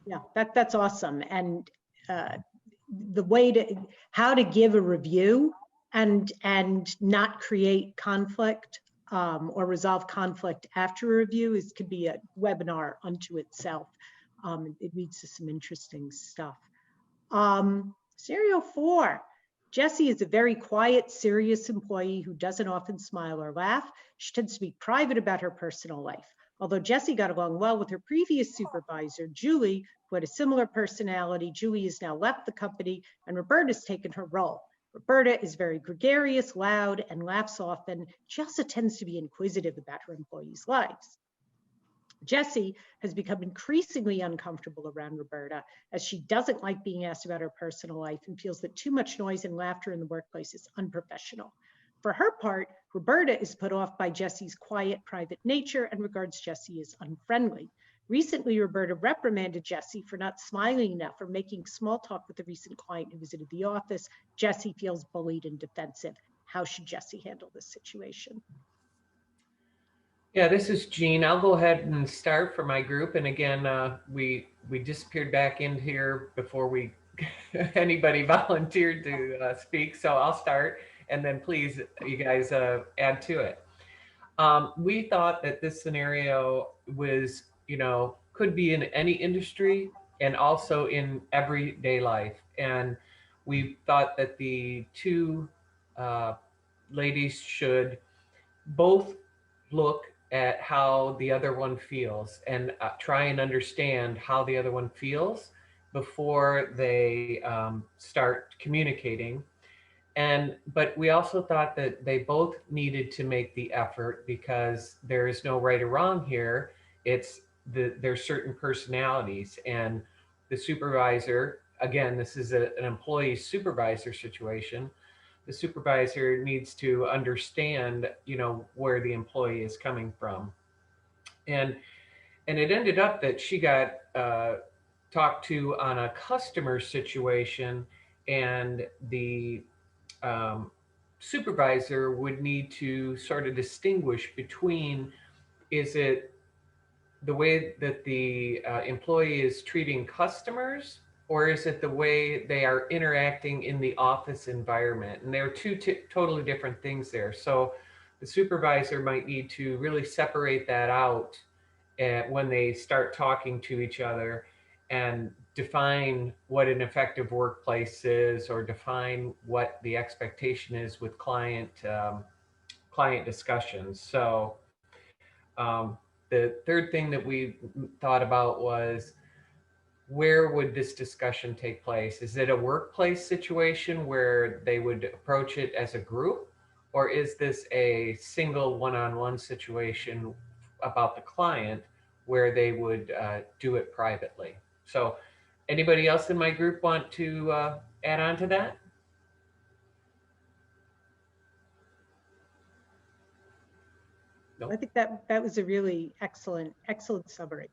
Yeah, that's awesome. And the way how to give a review and not create conflict or resolve conflict after a review could be a webinar unto itself. It leads to some interesting stuff. Scenario 4. Jessie is a very quiet, serious employee who doesn't often smile or laugh. She tends to be private about her personal life. Although Jessie got along well with her previous supervisor, Julie, who had a similar personality, Julie has now left the company and Roberta's taken her role. Roberta is very gregarious, loud, and laughs often. She also tends to be inquisitive about her employees' lives. Jessie has become increasingly uncomfortable around Roberta as she doesn't like being asked about her personal life and feels that too much noise and laughter in the workplace is unprofessional. For her part, Roberta is put off by Jessie's quiet, private nature and regards Jessie as unfriendly. Recently, Roberta reprimanded Jessie for not smiling enough or making small talk with a recent client who visited the office. Jessie feels bullied and defensive. How should Jessie handle this situation? Yeah, this is Jean. I'll go ahead and start for my group. And again, we disappeared back in here before we anybody volunteered to speak. So I'll start, and then please, you guys add to it. We thought that this scenario was, could be in any industry and also in everyday life. And we thought that the two ladies should both look at how the other one feels and try and understand how the other one feels before they start communicating. But we also thought that they both needed to make the effort because there is no right or wrong here. There's certain personalities, and the supervisor, again, this is an employee supervisor situation. The supervisor needs to understand, where the employee is coming from. And it ended up that she got talked to on a customer situation, and the supervisor would need to sort of distinguish between, is it the way that the employee is treating customers, or is it the way they are interacting in the office environment? And there are two totally different things there. So the supervisor might need to really separate that out when they start talking to each other, and define what an effective workplace is, or define what the expectation is with client discussions. So the third thing that we thought about was, where would this discussion take place? Is it a workplace situation where they would approach it as a group, or is this a single one-on-one situation about the client where they would do it privately? So anybody else in my group want to add on to that? Nope. I think that was a really excellent summary.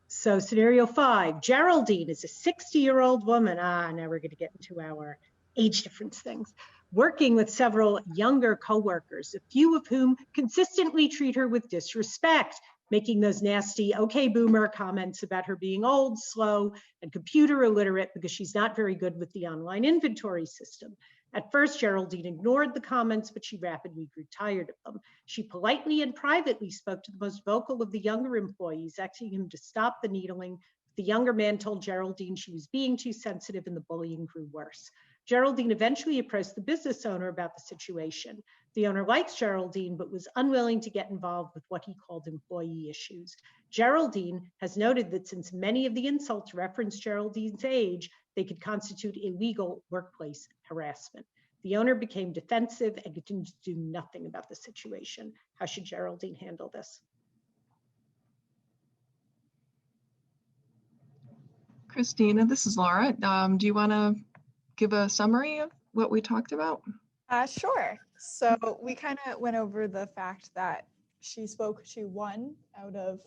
So scenario 5, Geraldine is a 60-year-old woman. Now we're going to get into our age difference things. Working with several younger coworkers, a few of whom consistently treat her with disrespect, making those nasty "okay boomer" comments about her being old, slow, and computer illiterate because she's not very good with the online inventory system. At first, Geraldine ignored the comments, but she rapidly grew tired of them. She politely and privately spoke to the most vocal of the younger employees, asking him to stop the needling. The younger man told Geraldine she was being too sensitive, and the bullying grew worse. Geraldine eventually approached the business owner about the situation. The owner likes Geraldine, but was unwilling to get involved with what he called employee issues. Geraldine has noted that since many of the insults reference Geraldine's age, they could constitute illegal workplace harassment. The owner became defensive and continued to do nothing about the situation. How should Geraldine handle this? Christina, this is Laura. Do you want to give a summary of what we talked about? Sure. So we kind of went over the fact that she spoke to one out of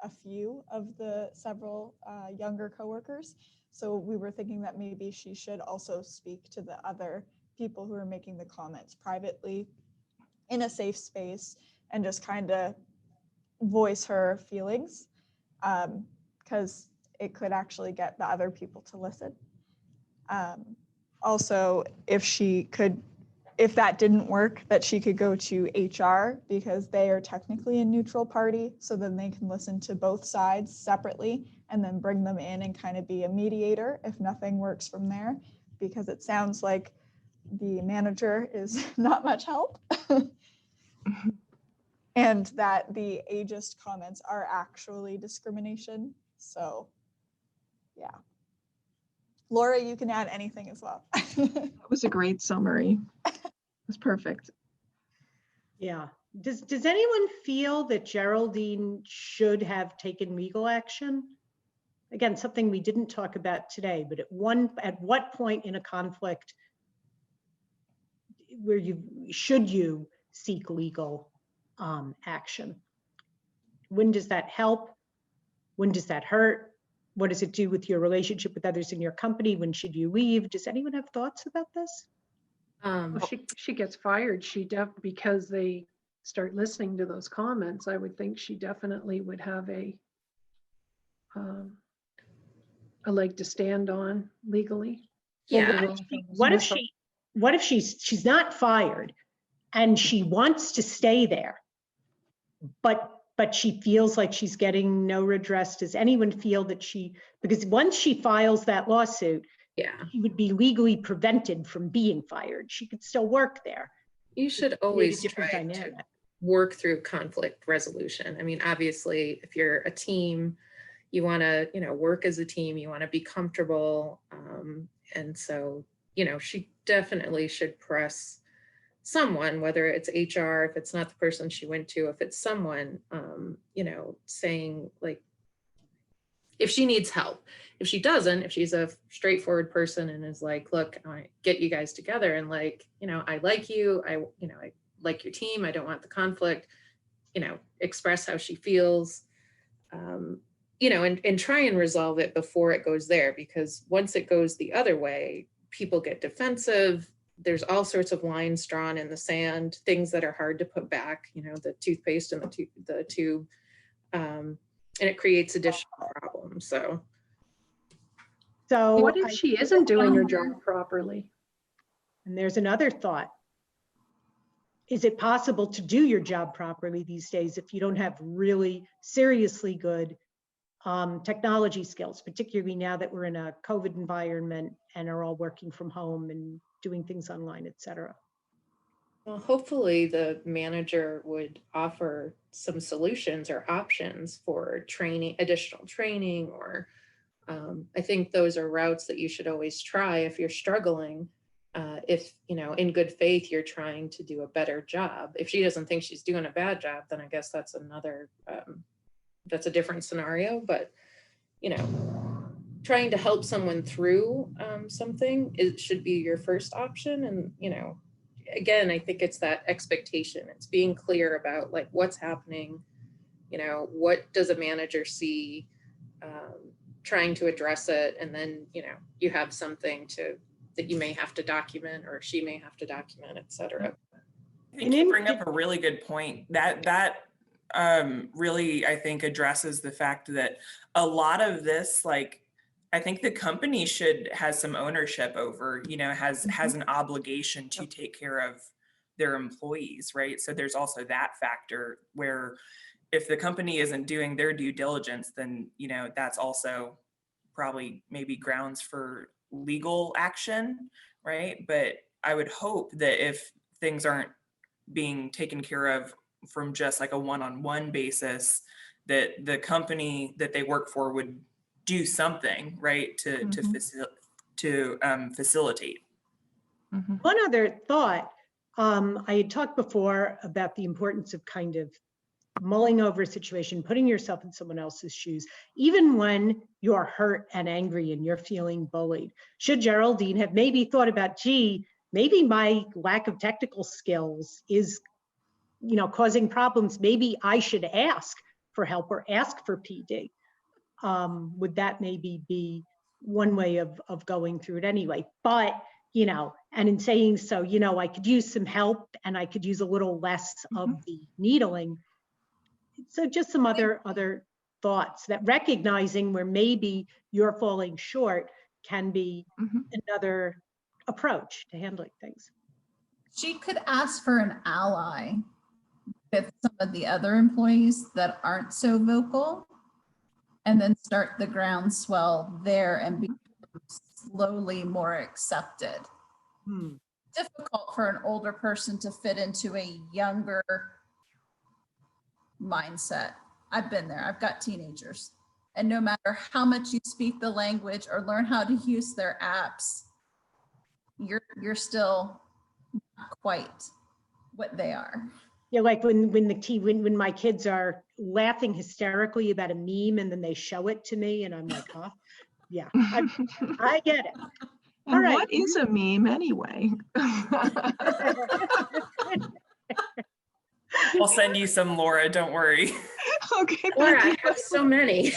a few of the several younger coworkers. So we were thinking that maybe she should also speak to the other people who are making the comments privately in a safe space and just kind of voice her feelings, because it could actually get the other people to listen. Also, if that didn't work, that she could go to HR, because they are technically a neutral party, so then they can listen to both sides separately and then bring them in and kind of be a mediator if nothing works from there, because it sounds like the manager is not much help. And that the ageist comments are actually discrimination. So yeah. Laura, you can add anything as well. That was a great summary. It was perfect. Yeah. Does anyone feel that Geraldine should have taken legal action? Again, something we didn't talk about today, but at what point in a conflict where should you seek legal action? When does that help? When does that hurt? What does it do with your relationship with others in your company? When should you leave? Does anyone have thoughts about this? Well, she gets fired. Because they start listening to those comments. I would think she definitely would have a leg to stand on legally. Yeah. What if she's not fired and she wants to stay there, but she feels like she's getting no redress? Does anyone feel that because once she files that lawsuit, she would be legally prevented from being fired. She could still work there. You should always try to work through conflict resolution. I mean, obviously, if you're a team, you want to, work as a team, you want to be comfortable. And so, she definitely should press someone, whether it's HR, if it's not the person she went to, if it's someone, saying like, if she needs help. If she doesn't, if she's a straightforward person and is like, look, I get you guys together and like, I like you, I like your team, I don't want the conflict, express how she feels, and try and resolve it before it goes there, because once it goes the other way, people get defensive. There's all sorts of lines drawn in the sand, things that are hard to put back, the toothpaste and the tube, and it creates additional problems. So what if she isn't doing her job properly? And there's another thought. Is it possible to do your job properly these days if you don't have really seriously good technology skills, particularly now that we're in a COVID environment and are all working from home and doing things online, et cetera? Well, hopefully the manager would offer some solutions or options for training, additional training, or I think those are routes that you should always try if you're struggling. If, in good faith, you're trying to do a better job. If she doesn't think she's doing a bad job, then I guess that's that's a different scenario. But, trying to help someone through something, it should be your first option. And, again, I think it's that expectation. It's being clear about like what's happening, what does a manager see, trying to address it. And then, you have something that you may have to document, or she may have to document, et cetera. I think you bring up a really good point. That really, I think, addresses the fact that a lot of this, like, I think the company has some ownership over, has an obligation to take care of their employees, right? So there's also that factor where if the company isn't doing their due diligence, then, that's also probably maybe grounds for legal action, right? But I would hope that if things aren't being taken care of from just like a one-on-one basis, that the company that they work for would do something, right, to facilitate. One other thought, I had talked before about the importance of kind of mulling over a situation, putting yourself in someone else's shoes, even when you're hurt and angry and you're feeling bullied. Should Geraldine have maybe thought about, gee, maybe my lack of technical skills is, causing problems. Maybe I should ask for help or ask for PD. Would that maybe be one way of going through it anyway? But, and in saying so, I could use some help and I could use a little less of the needling. So just some other thoughts, that recognizing where maybe you're falling short can be another approach to handling things. She could ask for an ally with some of the other employees that aren't so vocal, and then start the groundswell there and be slowly more accepted. Difficult for an older person to fit into a younger mindset. I've been there. I've got teenagers. And no matter how much you speak the language or learn how to use their apps, you're still not quite what they are. Yeah, like when my kids are laughing hysterically about a meme and then they show it to me and I'm like, huh? Yeah, I get it. All right. What is a meme anyway? I'll send you some, Laura, don't worry. Okay, Laura, thank I have so many.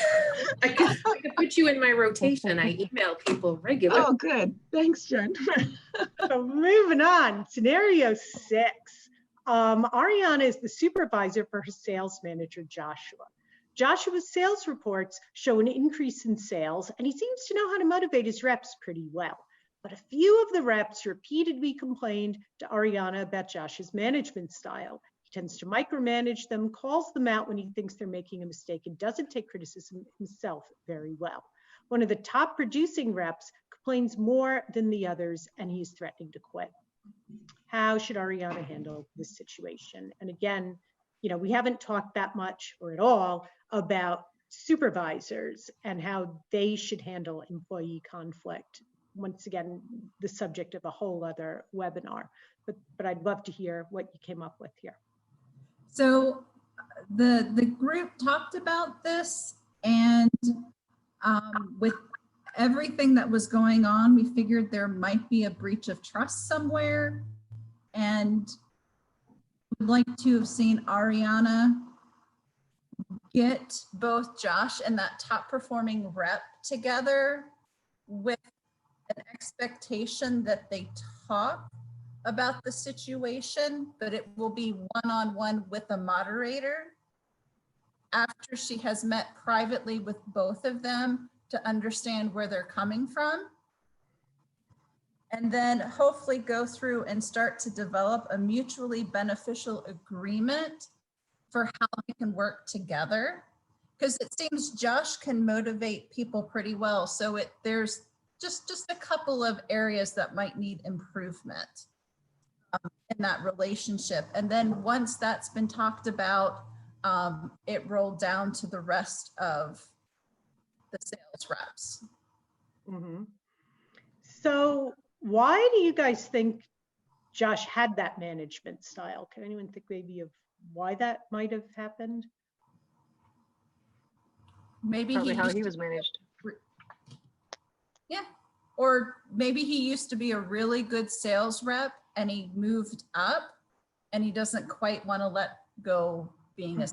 I could put you in my rotation. I email people regularly. Oh, good. Thanks, Jen. So moving on, scenario 6. Ariana is the supervisor for her sales manager, Joshua. Joshua's sales reports show an increase in sales, and he seems to know how to motivate his reps pretty well. But a few of the reps repeatedly complained to Ariana about Josh's management style. He tends to micromanage them, calls them out when he thinks they're making a mistake, and doesn't take criticism himself very well. One of the top producing reps complains more than the others, and he's threatening to quit. How should Ariana handle this situation? And again, you know, we haven't talked that much or at all about supervisors and how they should handle employee conflict. Once again, the subject of a whole other webinar, but I'd love to hear what you came up with here. So the group talked about this, and with everything that was going on, we figured there might be a breach of trust somewhere, and would like to have seen Ariana get both Josh and that top performing rep together with an expectation that they talk about the situation, but it will be one-on-one with a moderator after she has met privately with both of them to understand where they're coming from. And then hopefully go through and start to develop a mutually beneficial agreement for how they can work together. Because it seems Josh can motivate people pretty well. So there's just a couple of areas that might need improvement in that relationship. And then once that's been talked about, it rolled down to the rest of the sales reps. Mm-hmm. So why do you guys think Josh had that management style? Can anyone think maybe of why that might have happened? Maybe Probably how he was managed. Yeah, or maybe he used to be a really good sales rep and he moved up and he doesn't quite want to let go being a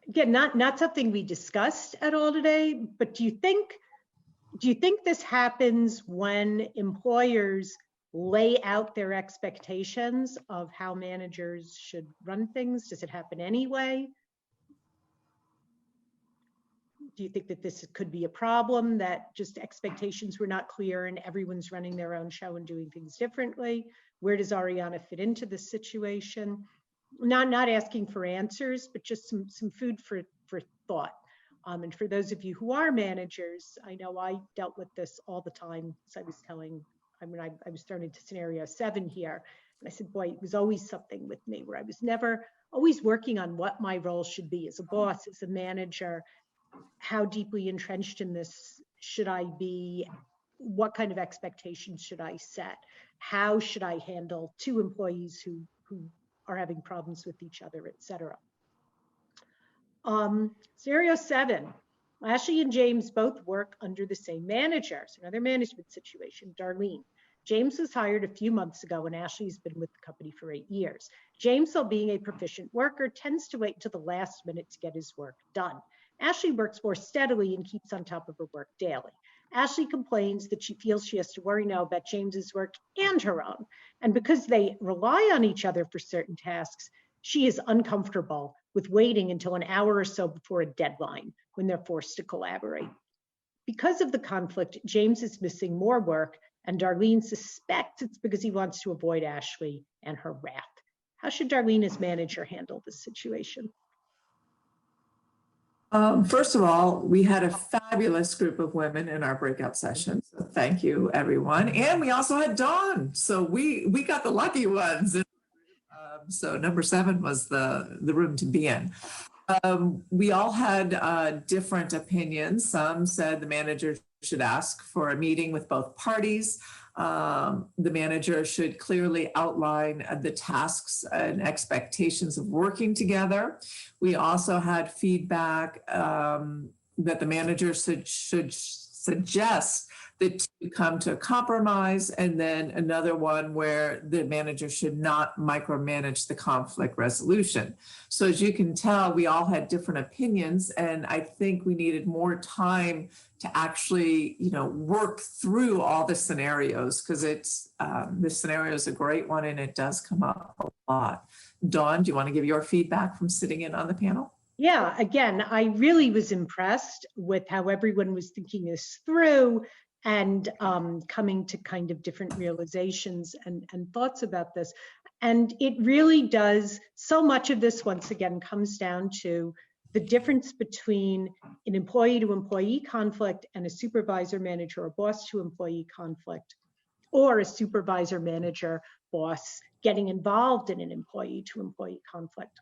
Again, not something we discussed at all today, but do you think this happens when employers lay out their expectations of how managers should run things? Does it happen anyway? Do you think that this could be a problem, that just expectations were not clear and everyone's running their own show and doing things differently? Where does Ariana fit into this situation? Not asking for answers, but just some food for thought. And for those of you who are managers, I know I dealt with this all the time. As I was telling, I was thrown into scenario 7 here. And I said, boy, it was always something with me where I was never always working on what my role should be as a boss, as a manager. How deeply entrenched in this should I be? What kind of expectations should I set? How should I handle 2 employees who are having problems with each other, et cetera? Scenario 7, Ashley and James both work under the same manager. So another management situation, Darlene. James was hired a few months ago and Ashley's been with the company for 8 years. James, while being a proficient worker, tends to wait until the last minute to get his work done. Ashley works more steadily and keeps on top of her work daily. Ashley complains that she feels she has to worry now about James's work and her own. And because they rely on each other for certain tasks, she is uncomfortable with waiting until an hour or so before a deadline when they're forced to collaborate. Because of the conflict, James is missing more work, and Darlene suspects it's because he wants to avoid Ashley and her wrath. How should Darlene as manager handle this situation? First of all, we had a fabulous group of women in our breakout sessions. So thank you, everyone. And we also had Dawn. So we got the lucky ones. So number 7 was the room to be in. We all had different opinions. Some said the manager should ask for a meeting with both parties. The manager should clearly outline the tasks and expectations of working together. We also had feedback that the manager should suggest the two come to a compromise, and then another one where the manager should not micromanage the conflict resolution. So as you can tell, we all had different opinions, and I think we needed more time to actually, work through all the scenarios, because this scenario is a great one and it does come up a lot. Dawn, do you want to give your feedback from sitting in on the panel? Yeah, again, I really was impressed with how everyone was thinking this through and coming to kind of different realizations and thoughts about this. And it really does, so much of this, once again, comes down to the difference between an employee to employee conflict and a supervisor manager or boss to employee conflict, or a supervisor manager boss getting involved in an employee to employee conflict.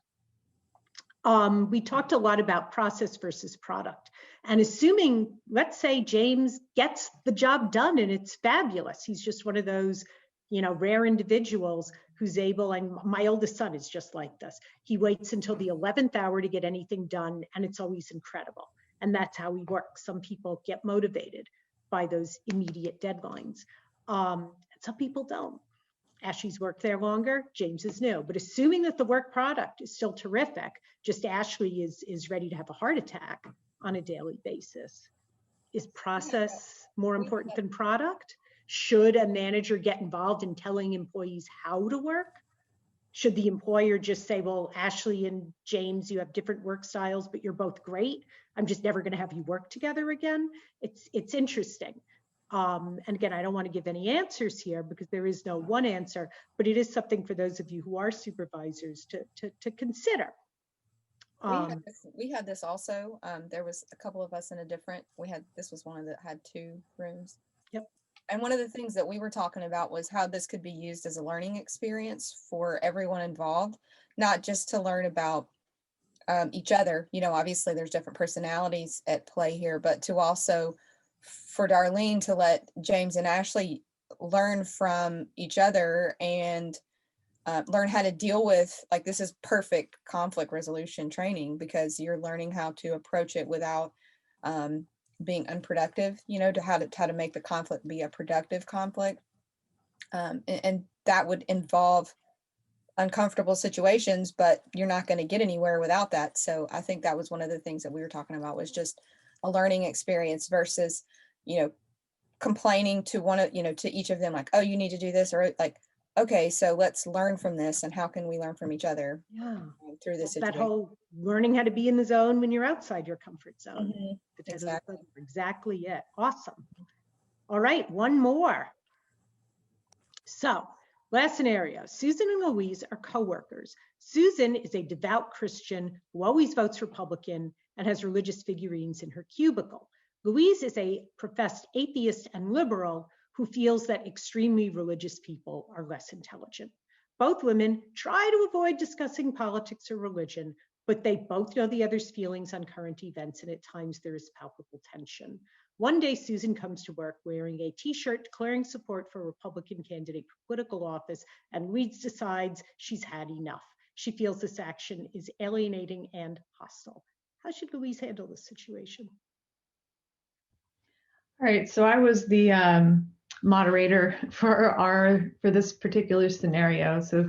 We talked a lot about process versus product, and assuming, let's say James gets the job done and it's fabulous. He's just one of those, rare individuals who's able, and my oldest son is just like this. He waits until the 11th hour to get anything done, and it's always incredible. And that's how he works. Some people get motivated by those immediate deadlines. Some people don't. Ashley's worked there longer, James is new. But assuming that the work product is still terrific, just Ashley is ready to have a heart attack on a daily basis. Is process more important than product? Should a manager get involved in telling employees how to work? Should the employer just say, well, Ashley and James, you have different work styles, but you're both great. I'm just never going to have you work together again. It's interesting. And again, I don't want to give any answers here because there is no one answer, but it is something for those of you who are supervisors to consider. We had this also. There was a couple of us in a different, this was one that had 2 rooms. Yep. And one of the things that we were talking about was how this could be used as a learning experience for everyone involved, not just to learn about each other. Obviously there's different personalities at play here, but to also for Darlene to let James and Ashley learn from each other and learn how to deal with, like, this is perfect conflict resolution training because you're learning how to approach it without being unproductive, to how to make the conflict be a productive conflict. And that would involve uncomfortable situations, but you're not going to get anywhere without that. So I think that was one of the things that we were talking about, was just a learning experience versus, complaining to to each of them, like, oh, you need to do this, or like, okay, so let's learn from this, and how can we learn from each other through this situation. That whole learning how to be in the zone when you're outside your comfort zone. Exactly. Exactly it. Awesome. All right, one more. So last scenario, Susan and Louise are coworkers. Susan is a devout Christian who always votes Republican and has religious figurines in her cubicle. Louise is a professed atheist and liberal who feels that extremely religious people are less intelligent. Both women try to avoid discussing politics or religion, but they both know the other's feelings on current events, and at times there is palpable tension. One day, Susan comes to work wearing a t-shirt declaring support for a Republican candidate for political office, and Louise decides she's had enough. She feels this action is alienating and hostile. How should Louise handle this situation? All right, so I was the moderator for this particular scenario. So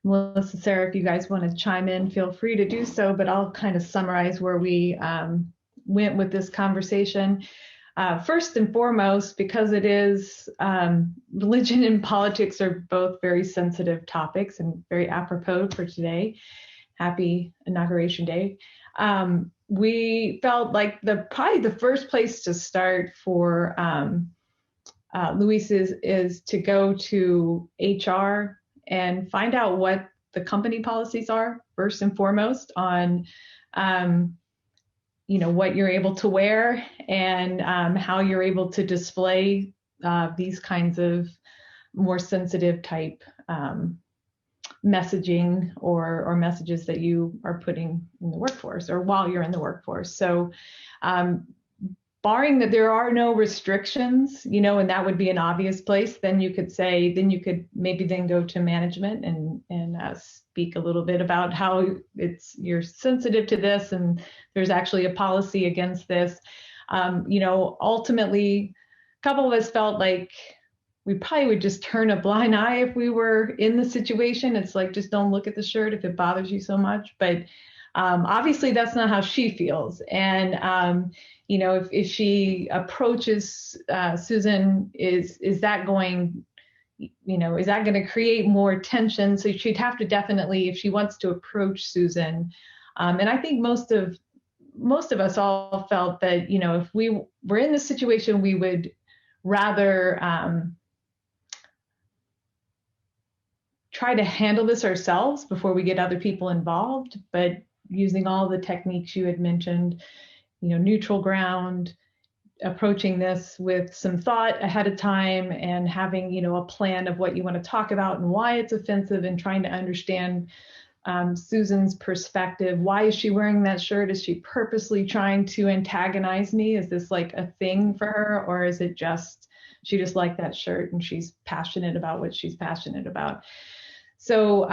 Melissa, Sarah, if you guys want to chime in, feel free to do so, but I'll kind of summarize where we went with this conversation. First and foremost, because it is religion and politics are both very sensitive topics and very apropos for today. Happy Inauguration Day. We felt like probably the first place to start for Luis is to go to HR and find out what the company policies are first and foremost on what you're able to wear and how you're able to display these kinds of more sensitive type messaging or messages that you are putting in the workforce or while you're in the workforce. So barring that there are no restrictions, and that would be an obvious place, then you could maybe go to management and speak a little bit about how you're sensitive to this and there's actually a policy against this. You know, ultimately, a couple of us felt like we probably would just turn a blind eye if we were in the situation. It's like, just don't look at the shirt if it bothers you so much. But obviously that's not how she feels. And, you know, if she approaches Susan, is that going, you know, is that going to create more tension? So she'd have to definitely, if she wants to approach Susan, and I think most of us all felt that, you know, if we were in this situation, we would rather try to handle this ourselves before we get other people involved, but using all the techniques you had mentioned, you know, neutral ground, approaching this with some thought ahead of time, and having, you know, a plan of what you want to talk about and why it's offensive, and trying to understand Susan's perspective. Why is she wearing that shirt? Is she purposely trying to antagonize me? Is this like a thing for her, or is it just she just liked that shirt and she's passionate about what she's passionate about? So,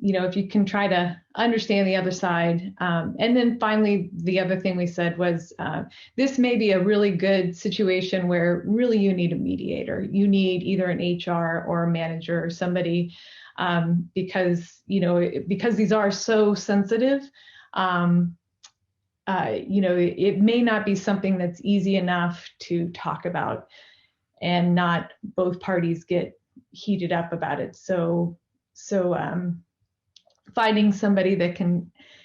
you know, if you can try to understand the other side. And then finally, the other thing we said was, this may be a really good situation where really you need a mediator. You need either an HR or a manager or somebody, because, you know, because these are so sensitive, you know, it may not be something that's easy enough to talk about, and not both parties get heated up about it. So finding somebody that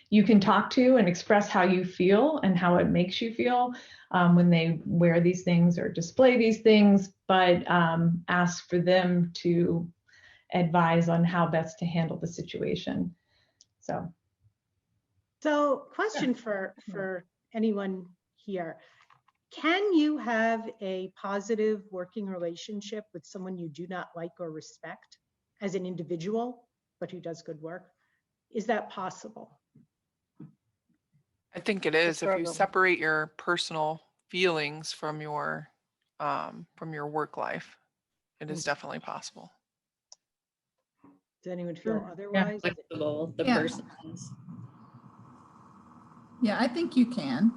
you can talk to and express how you feel and how it makes you feel when they wear these things or display these things, but ask for them to advise on how best to handle the situation. So question for anyone here. Can you have a positive working relationship with someone you do not like or respect as an individual, but who does good work? Is that possible? I think it is. If you separate your personal feelings from your work life, it is definitely possible. Does anyone feel otherwise? Flexible, the Yeah. person is. Yeah, I think you can.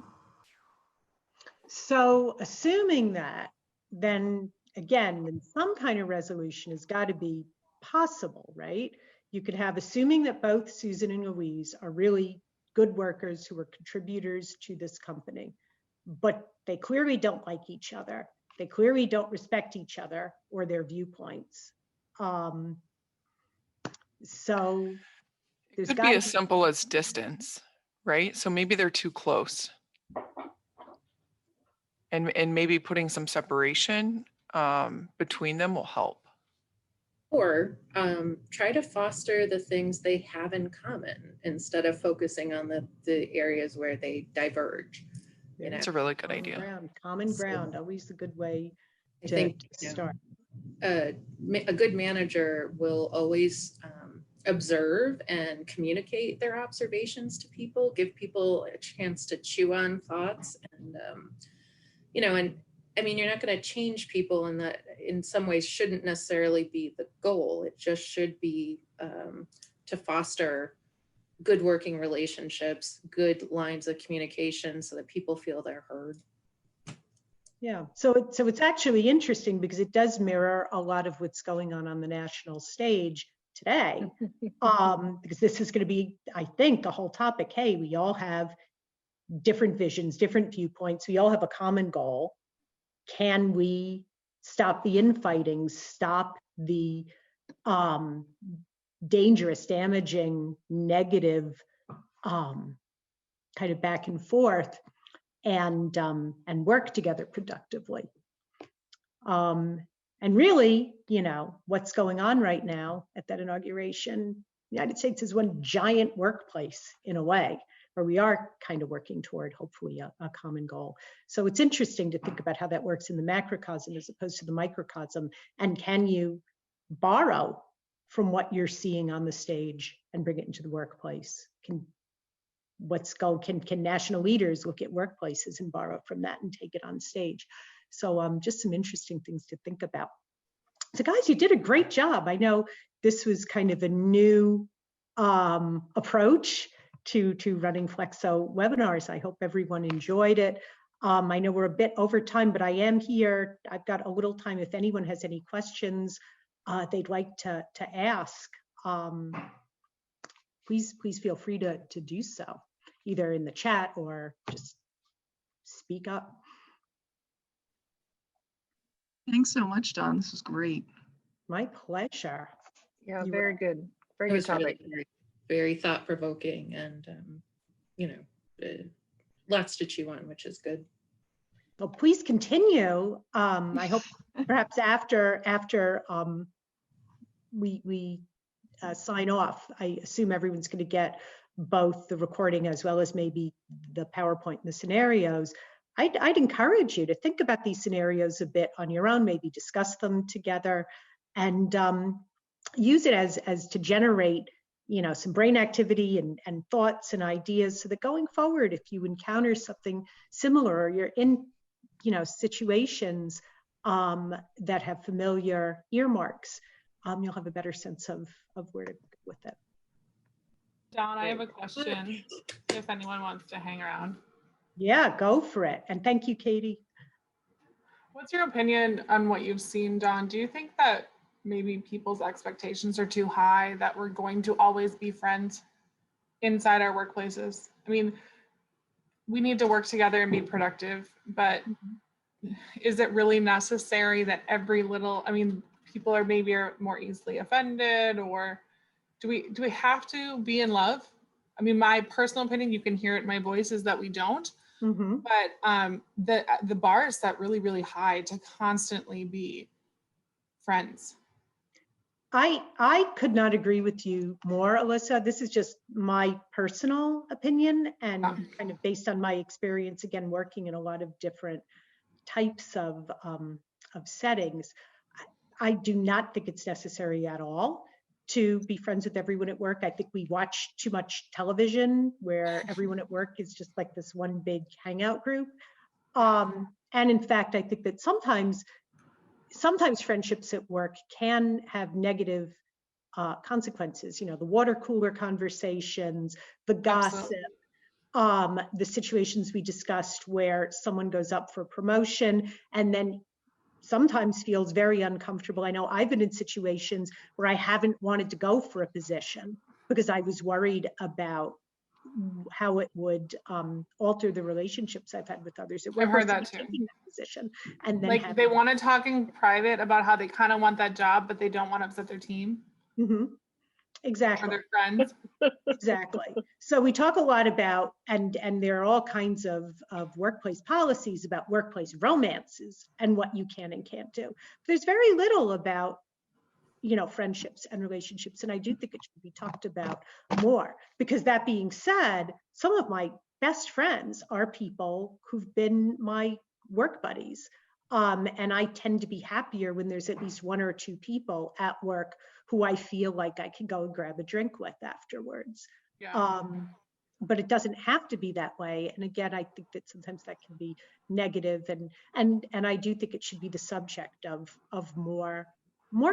So assuming that, then again, some kind of resolution has got to be possible, right? You could have, assuming that both Susan and Louise are really good workers who are contributors to this company, but they clearly don't like each other. They clearly don't respect each other or their viewpoints. So it could be as simple as distance, right? So maybe they're too close. And maybe putting some separation between them will help. Or try to foster the things they have in common instead of focusing on the areas where they diverge. You know? It's a really good idea. Common ground, always a good way to, I think, to start. A good manager will always observe and communicate their observations to people, give people a chance to chew on thoughts, and you know, and I mean, you're not going to change people, and that in some ways shouldn't necessarily be the goal. It just should be to foster good working relationships, good lines of communication, so that people feel they're heard. Yeah, so it's actually interesting because it does mirror a lot of what's going on the national stage today, because this is going to be, I think, the whole topic. Hey, we all have different visions, different viewpoints. We all have a common goal. Can we stop the infighting, stop the dangerous, damaging, negative kind of back and forth, and work together productively? And really, you know, what's going on right now at that inauguration, the United States is one giant workplace in a way, where we are kind of working toward, hopefully, a common goal. So it's interesting to think about how that works in the macrocosm as opposed to the microcosm. And can you borrow from what you're seeing on the stage and bring it into the workplace? Can national leaders look at workplaces and borrow from that and take it on stage? So just some interesting things to think about. So guys, you did a great job. I know this was kind of a new approach to running Flexo webinars. I hope everyone enjoyed it. I know we're a bit over time, but I am here. I've got a little time if anyone has any questions they'd like to ask. Please feel free to do so, either in the chat or just speak up. Thanks so much, Dawn. This was great. My pleasure. Yeah, very good. Very good topic. Really very thought-provoking, and lots to chew on, which is good. Well, please continue. I hope perhaps after we sign off, I assume everyone's going to get both the recording as well as maybe the PowerPoint and the scenarios. I'd encourage you to think about these scenarios a bit on your own, maybe discuss them together, and use it as to generate, some brain activity and thoughts and ideas, so that going forward, if you encounter something similar, or you're in, situations that have familiar earmarks, you'll have a better sense of where to go with it. Dawn, I have a question if anyone wants to hang around. Yeah, go for it. And thank you, Katie. What's your opinion on what you've seen, Dawn? Do you think that maybe people's expectations are too high, that we're going to always be friends inside our workplaces? I mean, we need to work together and be productive, but is it really necessary that every little, people are maybe more easily offended, or do we have to be in love? My personal opinion, you can hear it in my voice, is that we don't. Mm-hmm. But the bar is set really, really high to constantly be friends. I could not agree with you more, Alyssa. This is just my personal opinion, and kind of based on my experience, again, working in a lot of different types of settings. I do not think it's necessary at all to be friends with everyone at work. I think we watch too much television where everyone at work is just like this one big hangout group. And in fact, I think that sometimes friendships at work can have negative consequences. The water cooler conversations, the gossip, the situations we discussed where someone goes up for promotion and then sometimes feels very uncomfortable. I know I've been in situations where I haven't wanted to go for a position because I was worried about how it would alter the relationships I've had with others. I've heard that too. Taking that position, and then like they want to talk in private about how they kind of want that job, but they don't want to upset their team. Mm-hmm. Exactly. Or their friends. Exactly. So we talk a lot about, and there are all kinds of workplace policies about workplace romances and what you can and can't do. But there's very little about, friendships and relationships. And I do think it should be talked about more, because that being said, some of my best friends are people who've been my work buddies. And I tend to be happier when there's at least one or two people at work who I feel like I can go and grab a drink with afterwards. Yeah. But it doesn't have to be that way. And again, I think that sometimes that can be negative, and I do think it should be the subject of more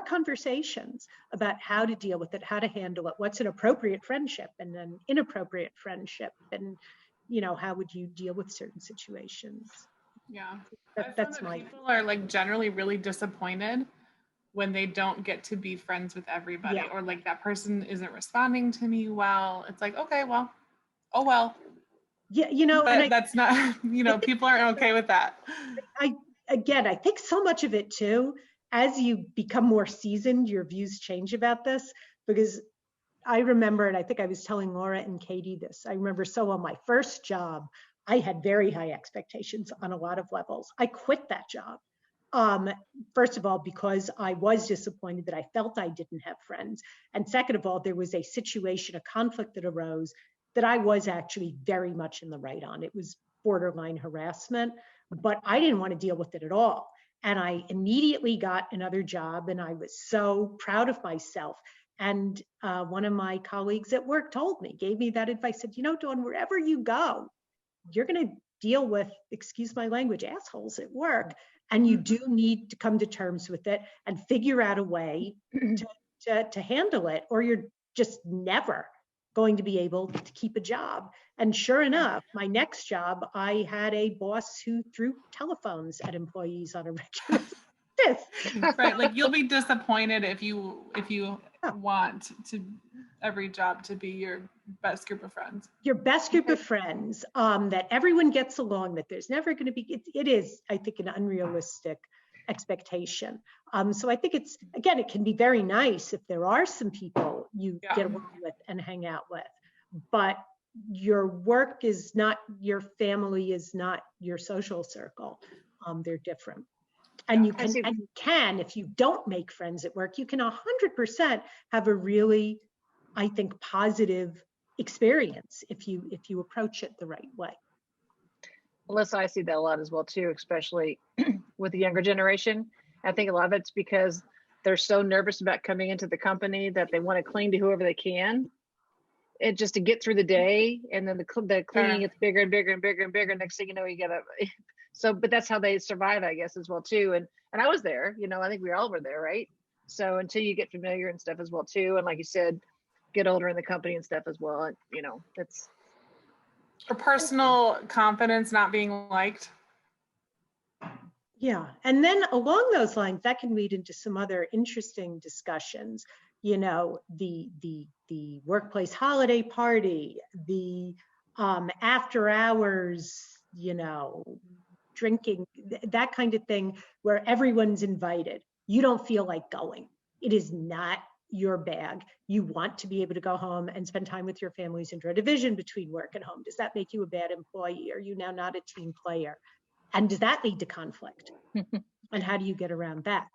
conversations about how to deal with it, how to handle it, what's an appropriate friendship and an inappropriate friendship, and how would you deal with certain situations. Yeah. That's my. People are like generally really disappointed when they don't get to be friends with everybody, or like that person isn't responding to me well. It's like, okay, well, oh well. Yeah, but that's not, people aren't okay with that. I think so much of it too, as you become more seasoned, your views change about this, because I remember, and I think I was telling Laura and Katie this, I remember on my first job, I had very high expectations on a lot of levels. I quit that job. First of all, because I was disappointed that I felt I didn't have friends. And second of all, there was a situation, a conflict that arose that I was actually very much in the right on. It was borderline harassment, but I didn't want to deal with it at all. And I immediately got another job, and I was so proud of myself. And one of my colleagues at work gave me that advice, said, Dawn, wherever you go, you're going to deal with, excuse my language, assholes at work. And you do need to come to terms with it and figure out a way to handle it, or you're just never going to be able to keep a job. And sure enough, my next job, I had a boss who threw telephones at employees on a regular basis. Right, like you'll be disappointed if you want to every job to be your best group of friends. Your best group of friends, that everyone gets along, that there's never going to be, it is, I think, an unrealistic expectation. So I think it's, again, it can be very nice if there are some people you get along with and hang out with, but your work is not, your family is not your social circle. They're different. And you can, if you don't make friends at work, you can 100% have a really, I think, positive experience if you approach it the right way. Melissa, I see that a lot as well too, especially with the younger generation. I think a lot of it's because they're so nervous about coming into the company that they want to cling to whoever they can, and just to get through the day. And then the clinging gets bigger and bigger and bigger and bigger. Next thing you know, you get so, but that's how they survive, I guess, as well too. And I was there, you know, I think we all were there, right? So until you get familiar and stuff as well too, and like you said, get older in the company and stuff as well, and, you know, it's or personal confidence not being liked. Yeah, and then along those lines, that can lead into some other interesting discussions. You know, the workplace holiday party, the after hours, you know, drinking, that kind of thing, where everyone's invited. You don't feel like going. It is not your bag. You want to be able to go home and spend time with your families and draw a division between work and home. Does that make you a bad employee? Are you now not a team player? And does that lead to conflict? And how do you get around that?